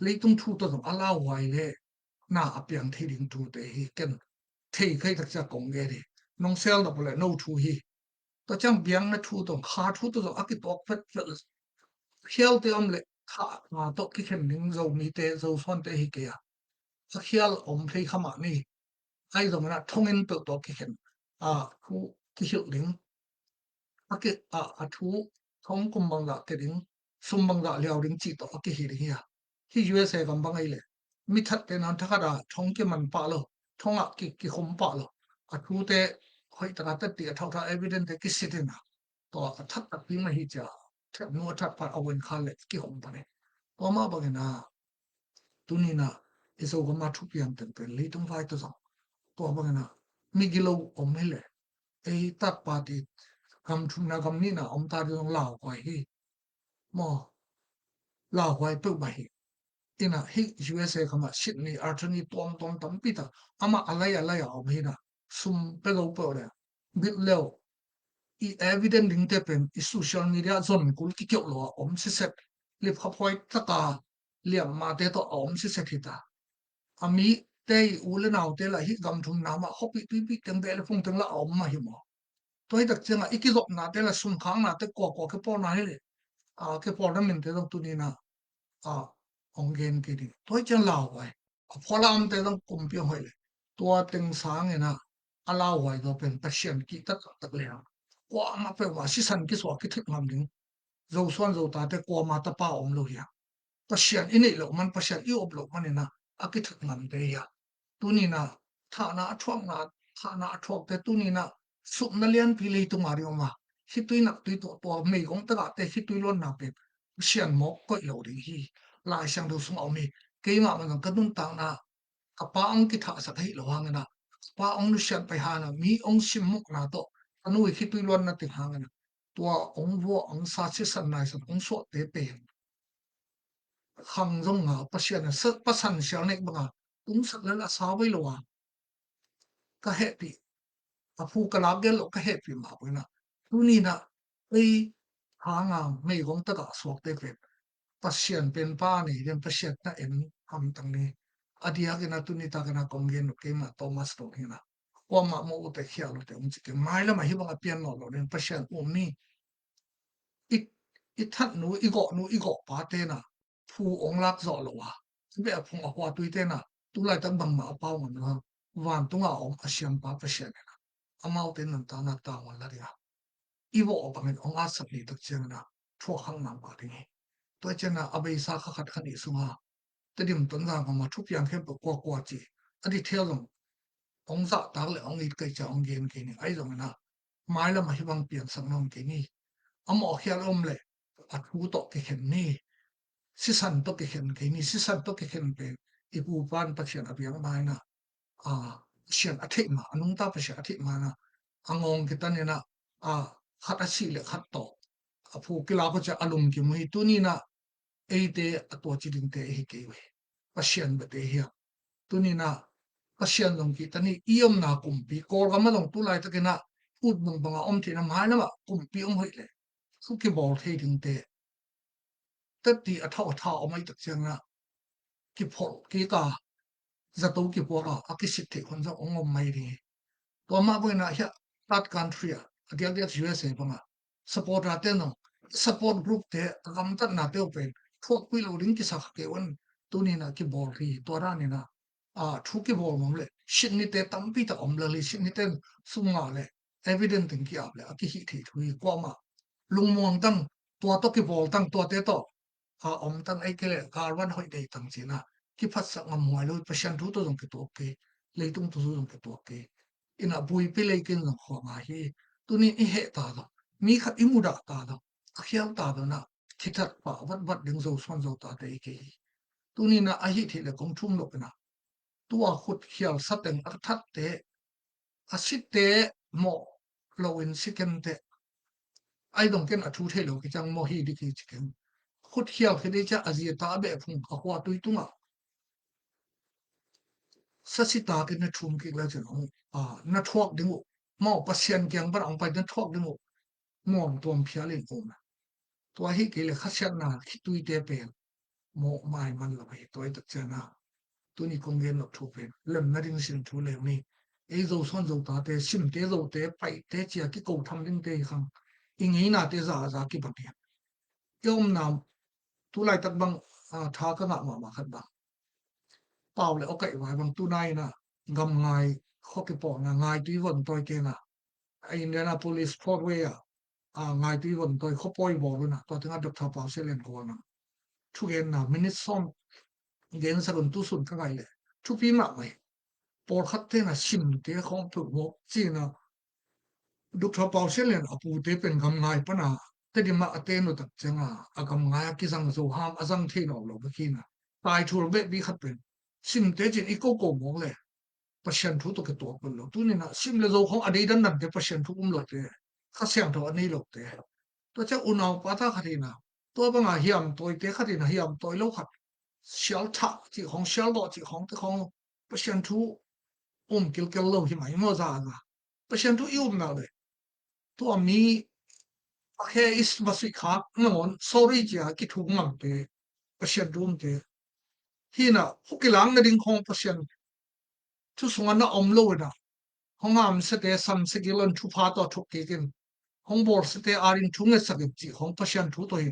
S1: le tung thu to zong ala wai le na apyang thi ding thu te hi ken thei khai tak cha kong ge ri nong sel da pole no thu hi to chang biang na thu to kha thu to aki tok phet khial te om le kha ma to ki khen ning zo mi te zo son te hi ke ya khial om thei khama ni ai zo na thongin pe to ki khen khu ki hil ding aki thu thong kum bang da te ding sum bang da liao ding chi to aki hi ri ya hi USA kam bangai le mi that te nan thakada thong ki man pa lo thonga ki khom pa lo athu te hoi ta ta ti thau tha evidence te ki sitina to that ta pi ma hi cha that no that pa awen khale ki khom pa ne to ma bangena tunina iso ko ma thu pian ten pe le tung vai to so to bangena mi gilo omele e tat pa ti kam thum na kam ni na om ta dong lao kwai hi mo lao kwai pu ba hi ina hi USA kama Sydney attorney tom tam pita ama alai om hi na sum pe lo pe le bit leo i evident ding te pen i social media zon kul ki kyo lo om si set le phoi taka liam ma te to om si set hita ami te u le naw te la hi gam thum na ma hopi pi teng be le phung teng la om ma hi mo toi dak chenga ikizop na te la sum khang na te ko ke por na hi le ke por na min te dong tu ni na ong gen ke di toi chen lao wai pholam te dong kum pi hoi le tua teng sang ena alaw wai do pen passion ki tak le kwa ma pe wa si san ki so ki thik ngam ding zo swan zo ta te ko ma ta pa om lo ya passion ini lo man passion I ob lo man ina aki thik ngam te ya tu ni na tha na thuak te tu ni na sup na lian pi le tu ngari oma hi tu na tu to me gong ta te hi tu lon na pe passion mo ko lo ding hi lai sang do sung omi ke ma man ka dun ta na ka pa ang ki tha sa thai lo hang na pa ong lu shan pai ha na mi ong sim muk na to anu hi tu lon na ti hang na tua ong wo ong sa chi san nai sa ong so te pe khang zong nga passion sa pasan sial nek banga tung sak la sa wai lo wa ka happy a phu ka la gel lo ka happy ma bu na tu ni na ei ha nga me gong ta ka sok te pe passion pen pa ni den passion na en ham tang ni adia ke na tu ni ta ka na kong gen ke ma Thomas to ke na ko ma mo te khia lo te um chi ke mai la ma hi banga pian no lo den passion um ni i that nu i go pa te na phu ong lak zo lo wa be a phung a kwa tu te na tu lai tam bang ma pa wa na wan tu nga om asiam pa passion na amau te nan ta na ta wa la ya i wo bang en ong a sap ni tak chen na tho hang na ba ding to chen na abai sa kha khat khani su nga te dim ton za ma thu piang khem po kwa chi adi thel long ong za ta le ong i kai cha ong gen ke ni ai zong na mai la ma hi bang pian sang nom ke ni amo khial om le a thu to ke khen ni si san to ke khen ke ni si san to ke khen pe I pu pan pa chen a piang mai na sian a thik ma anung ta pa sia a thik ma na angong ke tan na khat a si le khat to a phu ki la ko cha alum ki mu hi tu ni na e te a to chi ding te hi ke we pa sian ba te hi tu ni na pa sian long ki tani iom na kum pi kor ga ma long tu lai ta ke na ut bang bang om thi na mai na ma kum pi om hoi le su ki bol the ding te ta ti a tha o mai tak chang na ki phol ki ka za to ki po ka a ki sit the khon za ong om mai ri to ma bo na ya that country a dia dia USA pa ma support ra te no support group te gam ta na te open thok pi lo ring ki sa ke won tu ni na ki bol ri to ra ni na thu ki bol mom le shin ni te tam pi ta om le li shin ni te sum nga le evident ting ki ap le a ki hi thi thui ko ma lung mong tang to ki bol tang to te to om tang ai ke le karwan hoi dei tang chi na ki phat sa ngam moi lo passion thu to jong ke to ke leitung tu jong ke to ke ina bui pe le ken jong kho ma hi tu ni I he ta do mi khat I mu da ta do a khial ta do na khithat pa wat ding zo swan zo ta te ke tu ni na a hi thi le kong thum lo na tu a khut khial sa teng a that te a sit te mo lo in siken te ai dong ken a thu the lo ki chang mo hi di ki chiken khut khial ke de cha azia ta be phung a kwa tu tu nga sa si ta ke na thum ki la chen na thuak ding mo pasien kyang bar ang pai na thuak ding ngom tom phia len om to hi ke le khasian na ki tu te pe mo mai man la bai to ta chana tu ni kong gen no thu pe lem na ding sin thu le ni e zo son zo ta te sim te zo te pai te chia ki ko tham ding te khang I ngei na te za ki ba ke yom nam tu lai tak bang tha ka na ma khat ba pau le okay wa bang tu nai na gam ngai kho ke po na ngai tu won toy ke na Indianapolis Fort Way ngai tu won toy kho poi bo na to tinga dok tha pa se len ko na Tugén na minit som gen sagun tu sun ka ngai le thu pi ma mai por khat te na sim te khong pu mo chi na duk tho pau se len apu te pen gam ngai pa na te di ma ate no tak chenga agam ngai ki sang zo ham azang the no lo ba ki na tai thur be bi khat pen sim te jin i ko mo le pasien thu to ke to ko lo tu ni na sim le zo khong adei dan nan te pasien thu lo te kha siang tho ani lo te to cha unaw pa ta khatina to ba nga hiam toi te khatina hiam toi lo khat xiao cha chi hong xiao lo chi hong te hong pasien thu kil kel lo hi mai mo za na pasien thu yum na le to mi a he is masi kha ngon sorry ja ki thu ngam te pasien dum te hi na hukilang na ding hong pasien thu sunga na om lo na hong am se te sam se gilon thu pha to thuk ke kin hong bor se te arin thu nge sak chi hong pasien thu to hi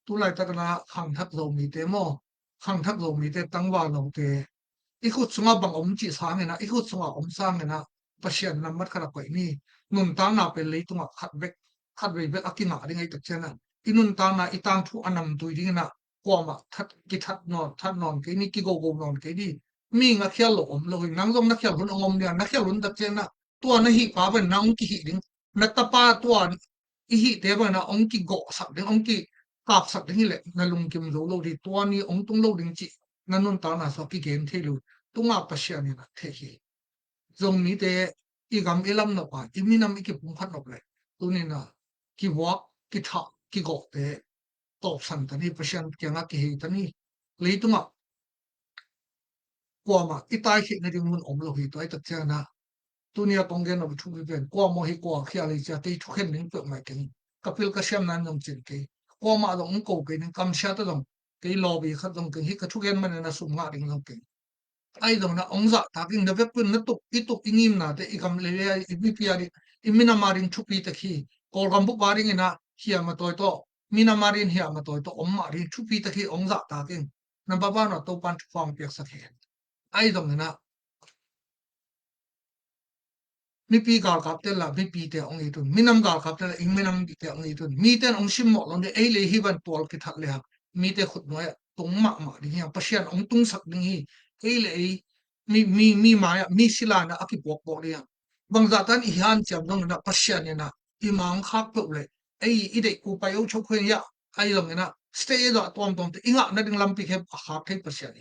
S1: tu lai ta na khang thak lo mi te mo khang thak lo mi te tangwa lo te ikut sunga bang om chi sang na ikut sunga om sang na pasien na mat khara koi ni nun ta na pe le tunga khat ve akina ri ngai tak chena inun ta na itang thu anam tu ri na kwama that ki that non ke ni ki go non ke ni mi nga khial lo om lo nang jong na khial hun om nia na khial hun tak chena tua na hi pa ban nang ki hi ding na ta pa tua i hi te ba na ong ki go sak ding ong ki kap sak ding le na lung kim zo lo ri tua ni ong tung lo ding chi na nun ta na so ki gen the lu tunga pasya ni na the hi zong mi te i gam ilam no pa i mi nam ki pum khat no le tu ni na ki walk ki tha ki go te top san ta ni pasyan ke nga ki hi ta ni le tunga kwa ma i tai hi na ding mun om lo hi to ai tak cha na tu ni tong gen no thu bi ben kwa mo hi kwa khia le cha te thu khen ning pe mai ke kapil ka syam nan nong chin ke kwa ma dong ko ke ning kam sha ta dong ke lo bi khat dong ke hi ka thu gen man na sum nga ding dong ke ai dong na ong za ta king de pun na tuk i tuk ingim na te i kam le le i bi pi ari i mina marin thu pi ta khi kol gam bu baring ina hiya ma toy to mina marin hiya ma toy to om ma ri thu pi ta khi ong za ta king na ba ba no to pan thu fang pek sa the ai dong na mi pi gal kap te la mi pi te ong i tun minam gal kap te la ing minam te ong i tun mi ten ong sim mo long de ei le hi ban pol ki thak le ha mi te khut no ya tung ma ding ya pasien ong tung sak ding hi ei le ei mi ma ya mi sila na aki pok pok le ya bang za tan i han cham dong na pasien na i mang khak pe le ei i de ku pa yo chok khwen ya ai long na stay da tom te inga na ding lam pi khe ha khai pasien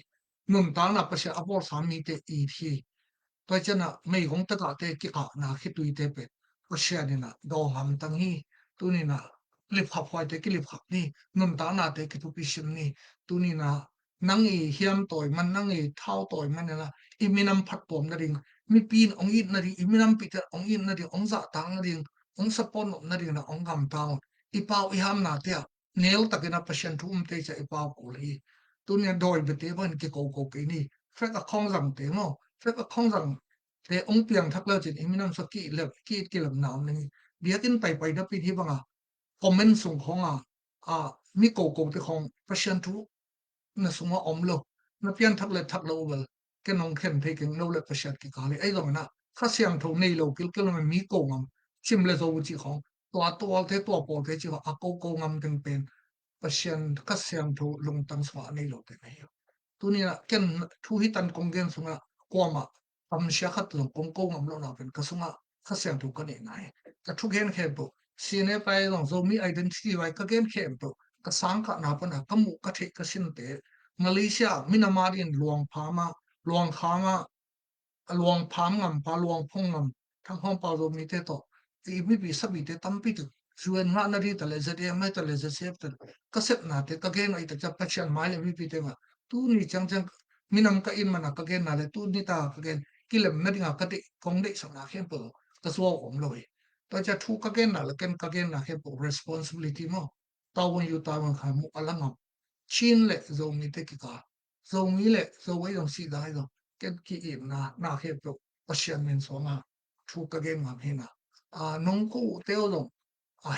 S1: nun ta na pasien apor sa mi te i thi to chana mei gong ta ka te ki ka na khi tui te pe ko sia ni na do ngam tang hi tu ni na lip khap hwai te ki lip khap ni nun ta na te ki tu pi sim ni tu ni na nang i hiam toy man nang i thau toy man na i minam phat pom na ring mi pin ong i na ri i minam pi te ong i na ri ong za tang na ring ong sapon na ring na ong gam tang i pau i ham na te nel takena pasien thum te cha i pau ko li tu ni doi be te ban ki ko ke ni fa ka khong zam te mo fa ka khong zam te ong piang thak lo chin iminam so ki lam naw ni biakin pai da pi hi banga comment sung khonga mi ko te khong passion thu na sunga omlo na pian thak lo wel ke nong khem the ke no le passion ki ka le ai lo na kha siam tho nei lo kil mi ko ngam chim le zo chi khong to te to po te chi a ko ngam teng pen passion ka siam tho lung tang swa nei lo te nei tu ni na ken thu hi tan kong gen sunga kwama am sia khat lo kong ko ngam lo na pen ka sunga kha siam thu ka ne nai ka thu gen khe bo sine pai long zo mi identity wai ka gen khe bo ka sang ka na pa na ka mu ka the ka sin te malaysia minamarin luang phama luang khama luang pham ngam pa luang phong ngam thang hom pa zo mi te to ti mi bi sabi te tam pi tu zuen nga na ri ta le ze de mai ta le ze sep ta ka sep na te ka gen ai ta cha pa chan mai le mi pi te ma tu ni chang minam ka in mana ka gen na le tu ni ta ka gen kilem na dinga ka te kong de sa na khem po ka so om lo e ta cha thu ka gen na le ken ka gen na khem po responsibility mo ta won yu ta won kha mu ala ngam chin le zo mi te ki ka zo mi le zo wei dong si dai do ken ki im na khem po pasien men so ma thu ka gen ngam he na nong ko te o dong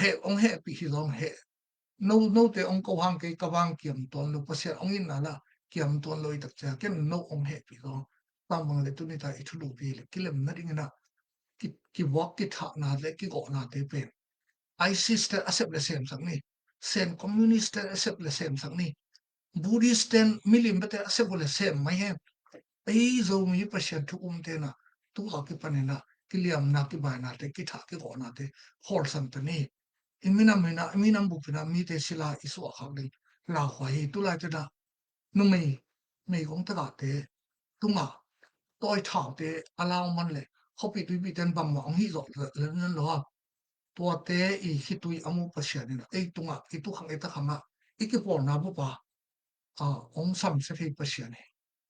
S1: he ong he pi hi dong he no te ong ko hang ke ka wang kiam ton lo pasien ong in na la kiam ton loi tak cha ken no ong he pi dong tam bang le tu ni ta I thu lu pi le kilem na ding na ki walk ki tha na le ki go na te pe ISIS te accept le sem sang ni sen communist te accept le sem sang ni Buddhisten milim bete asebole sem mai hen ei zo mi pasha thu te na tu ha ki panena kiliam na ki ba na te ki tha ki go na te hol san te ni iminam bu pina mi te sila isu khak ding la khwa hi tu la te da nu mei gong ta ga te tu ma toi thao te alaw man le khopi tu bi ten bam ma ong hi zo le nan lo tua te i hitui amu pasha ni na ei tunga i tu khang eta khama ikipol na bu pa ong sam se fi pasha ni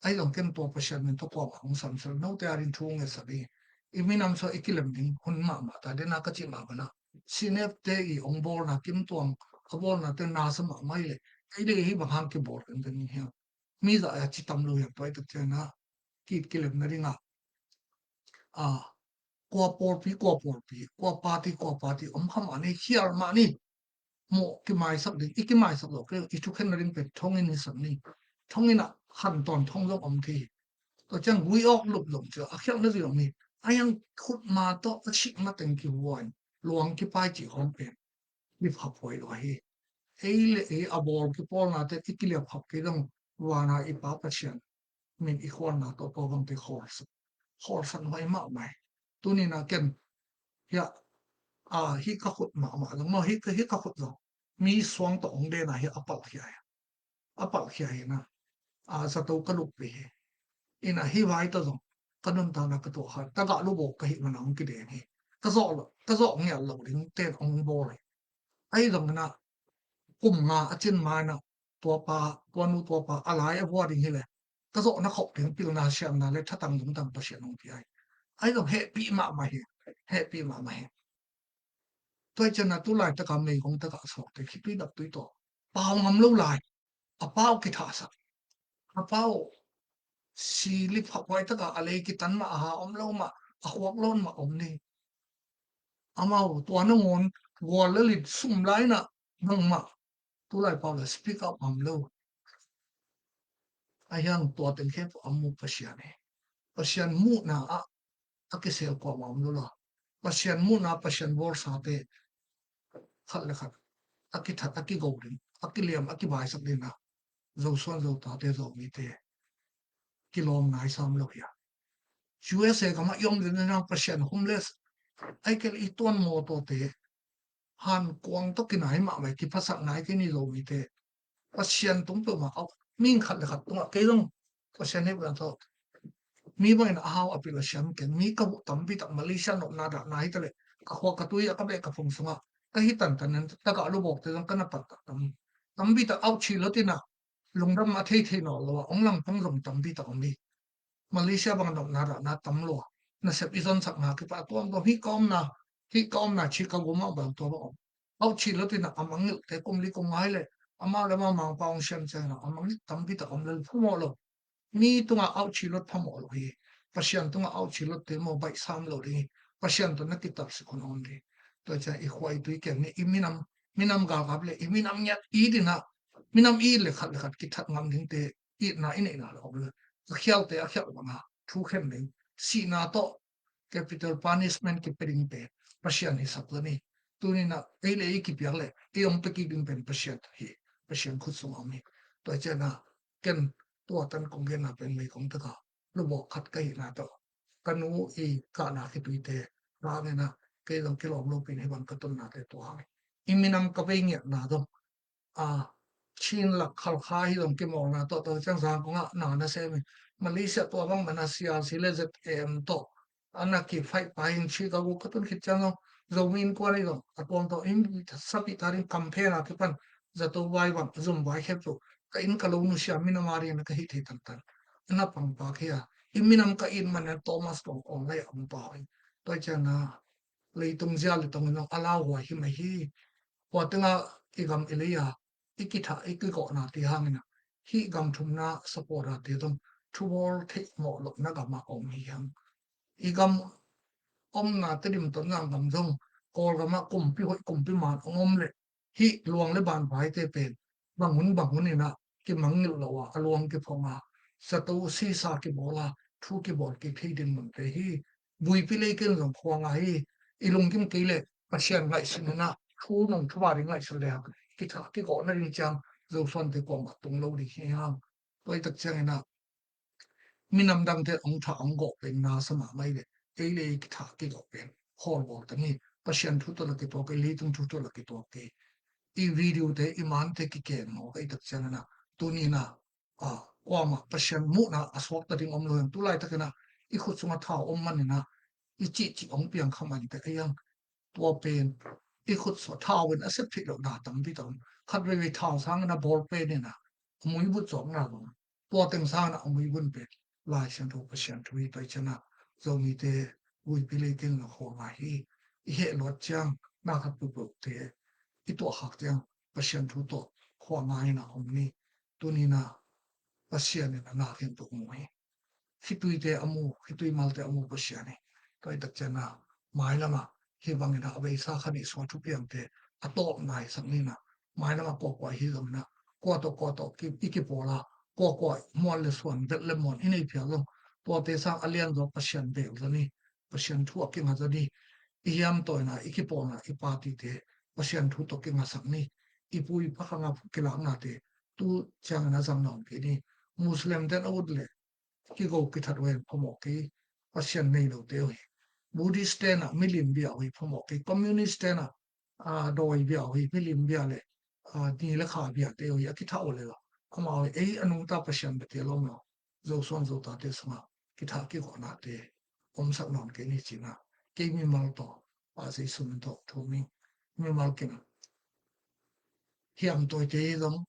S1: ai long ken to pasha ni to ko ong sam se no te arin thung e sabi iminam so ikilem ding hun ma ta de na ka chi ma bana sinep te i ong bor na kim tuang abol na te na sam mai le ai de hi bang ki bor kan ni ha mi za ya chi tam lo ya pai te na ki kilem na ringa kwa party om kham ani hiar ma ni mo ki mai sak ding iki mai sak lo ke i thu khen rin pe thong in sam ni thong ina khan ton thong lo om thi to chang gui ok lup lom cha a khyang na ri mi ayang khut ma to a chik ma teng ki won luang ki pai chi hom pe mi phap hoi lo hi ei le e abor ki pol na te ikile phap ke dong wa na I pa pa chen min I khon na to ko bang te khor san mai ma mai tu ni na ken ya hi ka khut ma lo ma hi ka khut lo mi swang to ong de na hi apal khia na sa to ka lu pe ina hi vai to zo kanun ta na ka to ha ta ga lu bo ka hi na ong ki de ni ka zo nge lo ding te ong bo le ai dong na kum nga a chin ma na tua nu tua pa alai a bo ding hi le ka zo na khop ding pil na siam na le tha tang dum tang pa sian ong pi ai dong he pi ma hi tôi chân là tu lại tất cả mình cũng tất cả số thì khi tuy đập tuy to bao ngầm lâu lại bao cái thả sắc bao xì lip học quay tất cả lấy cái tấn mà lâu mà hoặc lon mà đi amao tua nó ngon ngon lấy lịch sum lại nè nông mà tu lại bao là speak up lâu ai yang tua tên khép amu pasian mu na cái sel qua lâu lo pasian mu na pasian bor sa te khát le khát aki go din aki liam aki bai sak din na zo son zo ta te zo mi te kilom nai sam lo ya USA ka ma yom din na pasien homeless ai kel I ton mo to te han kwang to kinai ma mai ki phasak nai ki ni lo mi te pasien tum to ma au min khat le khat to ke long pasien ne ba to mi ba na haw apil siam ken mi ka bu tam bi tak Malaysia no na da nai te le ka ho ka tui ka be ka phum sunga ka hi tan tan ta ka lu bok te ka na pat tam bi tak au chi lo ti na lungdam ma thei no lo ong lang pang rom tam bi tak mi Malaysia bang dok na ra na tam lo na sep izon sak na ki pa tuam to hi kom na chi ka guma bang to ba au chi lo ti na amang te kum li kum ngai le ama le ma mang paung shem che na amang ni tam bi tak om le phumo lo mi tunga au chi lo phamo lo hi pasian tunga au chi lo te mo bai sam lo ri pasian to na ki tap se kon on ri to cha I khwai tu ke ni minam ga ga le minam nya I dina minam I le khat ki that ngam ding te I na I nei na lo le khial te a khial ma thu khem ding si na to capital punishment ki pering pe pasian hi sak ni tu ni na ele I ki piar le ti om pe ki ding pen pasian khut sum ami to cha na ken to tan kong gen na pen me kong ta ka lu bo khat kai na to kanu I ka na ki tu te ra ne na ke long ki long lo pin he bang ka ton na te to ha iminam ka pe nge na do chin la khal khai long ki mo na to chang sang ko na na se Malaysia to bang Malaysia sile zet to ana ki fight pa in chi ka ko tun khit chang zo min ko ri do atong to in sapi tarin campaign a ki pan za to wai bang zum wai khep to ka in ka lo nu sha min mari na ka hi the tan na pang pa khia iminam ka in man Thomas tong ong lai am pa to chana leitung zia le tong no ala wa hi mai hi Watanga igam ileya ikitha ikiko na ti hangina hi gam thumna support a te dom thuwol thik mo lo na gama om hi hang igam om na te dim ton na gam jong kol gama kum pi man om le hi luang le ban bai te pen bangun ina ki mangil lo wa luang ki phonga satu si sa ki bola thu ki bol ki thidin mun te hi bui pi le ken jong khwanga hi ilung kim ke le pasian ngai sinna thu nong thwa ring lai sule ki tha ki ko na ring chang zo son te ko ma tung lo di hiang toi tak chang na minam dang te ong tha ong go pen na sama mai le ei le ki tha ki go pen hol bo ta ni pasien thu to la ki to ke li tung thu to la ki to ke I video te I man te ki ken mo kai tak chang na tu ni na kwa ma pasien mu na aswak ta ding om lo tu lai ta ke na I khut sunga tha om man ni na I chi ong piang khaman te ayang ตัวเป็นอีขุดสท้าเวนอเซปติกดาตัมบิตอนคัดเววิท้าสร้างนะบอลเป็นเนี่ยนะมุยบุษ2นะตัวเต็งสร้างนะมุยบุญเป็นลายฉันรู้ประชันทวีไปชนะเรามีเตวุยพิเลกินละหัวมาฮีเหตุลดจังนาคับปุบเตอีตัวหักจังประชันทุตัวหัวมานะอมนี้ตัวนี้นะประชันเนี่ยนาเห็นตัวมวยคิดตุยเตอมูคิดตุยมาเตอมูประชันเนี่ยก็ไอ้ตักเจนะหมายละมาHibangina away sa khani so thu piang te atop nai sangni na mai na ko ko hi gam na ko to ki ikipola ko mol le swan bet le mon inei pia lo to te sa alian do pasien be zani pasien thu ki ma zani iam to na ikipona ipati te pasien thu to ki ma sangni ipui pa khanga kila na te tu chang na jang nong ki ni muslim den awdle ki go ki that wen phomo ki pasien nei lo te Buddhist na milim bia wi phomo ke communist na doi bia wi milim bia le ni la kha bia te wi akitha ole la ama wi ei anung ta passion be te lo no zo son zo ta te sama kitha ki ko na te om sak non ke ni china ke mi mal to a sei sun to thu mi mal ke hiam to te dong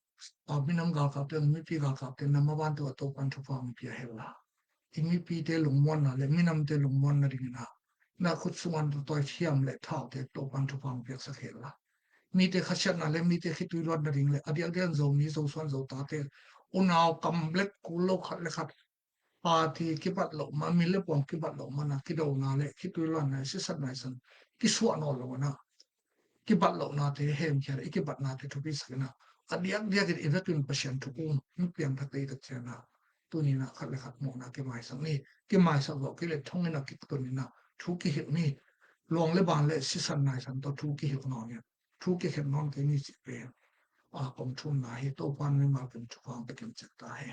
S1: minam ga ka te mi pi ga ka te na ma ban to pan thu pa mi pi hela imi pi te lungmon na le minam te lungmon na ring na na khut suman to hiam le thau te to pan thu pang pek sa khela mi te khachat na le mi te khitui lot na ring le adiak den zo mi zo swan zo ta te unaw kamlet ku lo khat le khat pa thi kibat lo ma mi le pom kibat lo mana ki do na le khitui lot na si sat na san ki suwa no lo na kibat lo na te hem kher ikibat na te thu bi sakna adiak dia ke evacuum patient thu mi piang tha te ta chana tu ni na khat le khat mo na ke mai sang ni ke mai sa lo ke le thong na ki tu ni na thu ki hit ni long le ban le si san nai san to thu ki hit no ne thu ki hit non ke ni si pe kom thum na hi to pan ni ma pen thu pang pe kem chak ta hai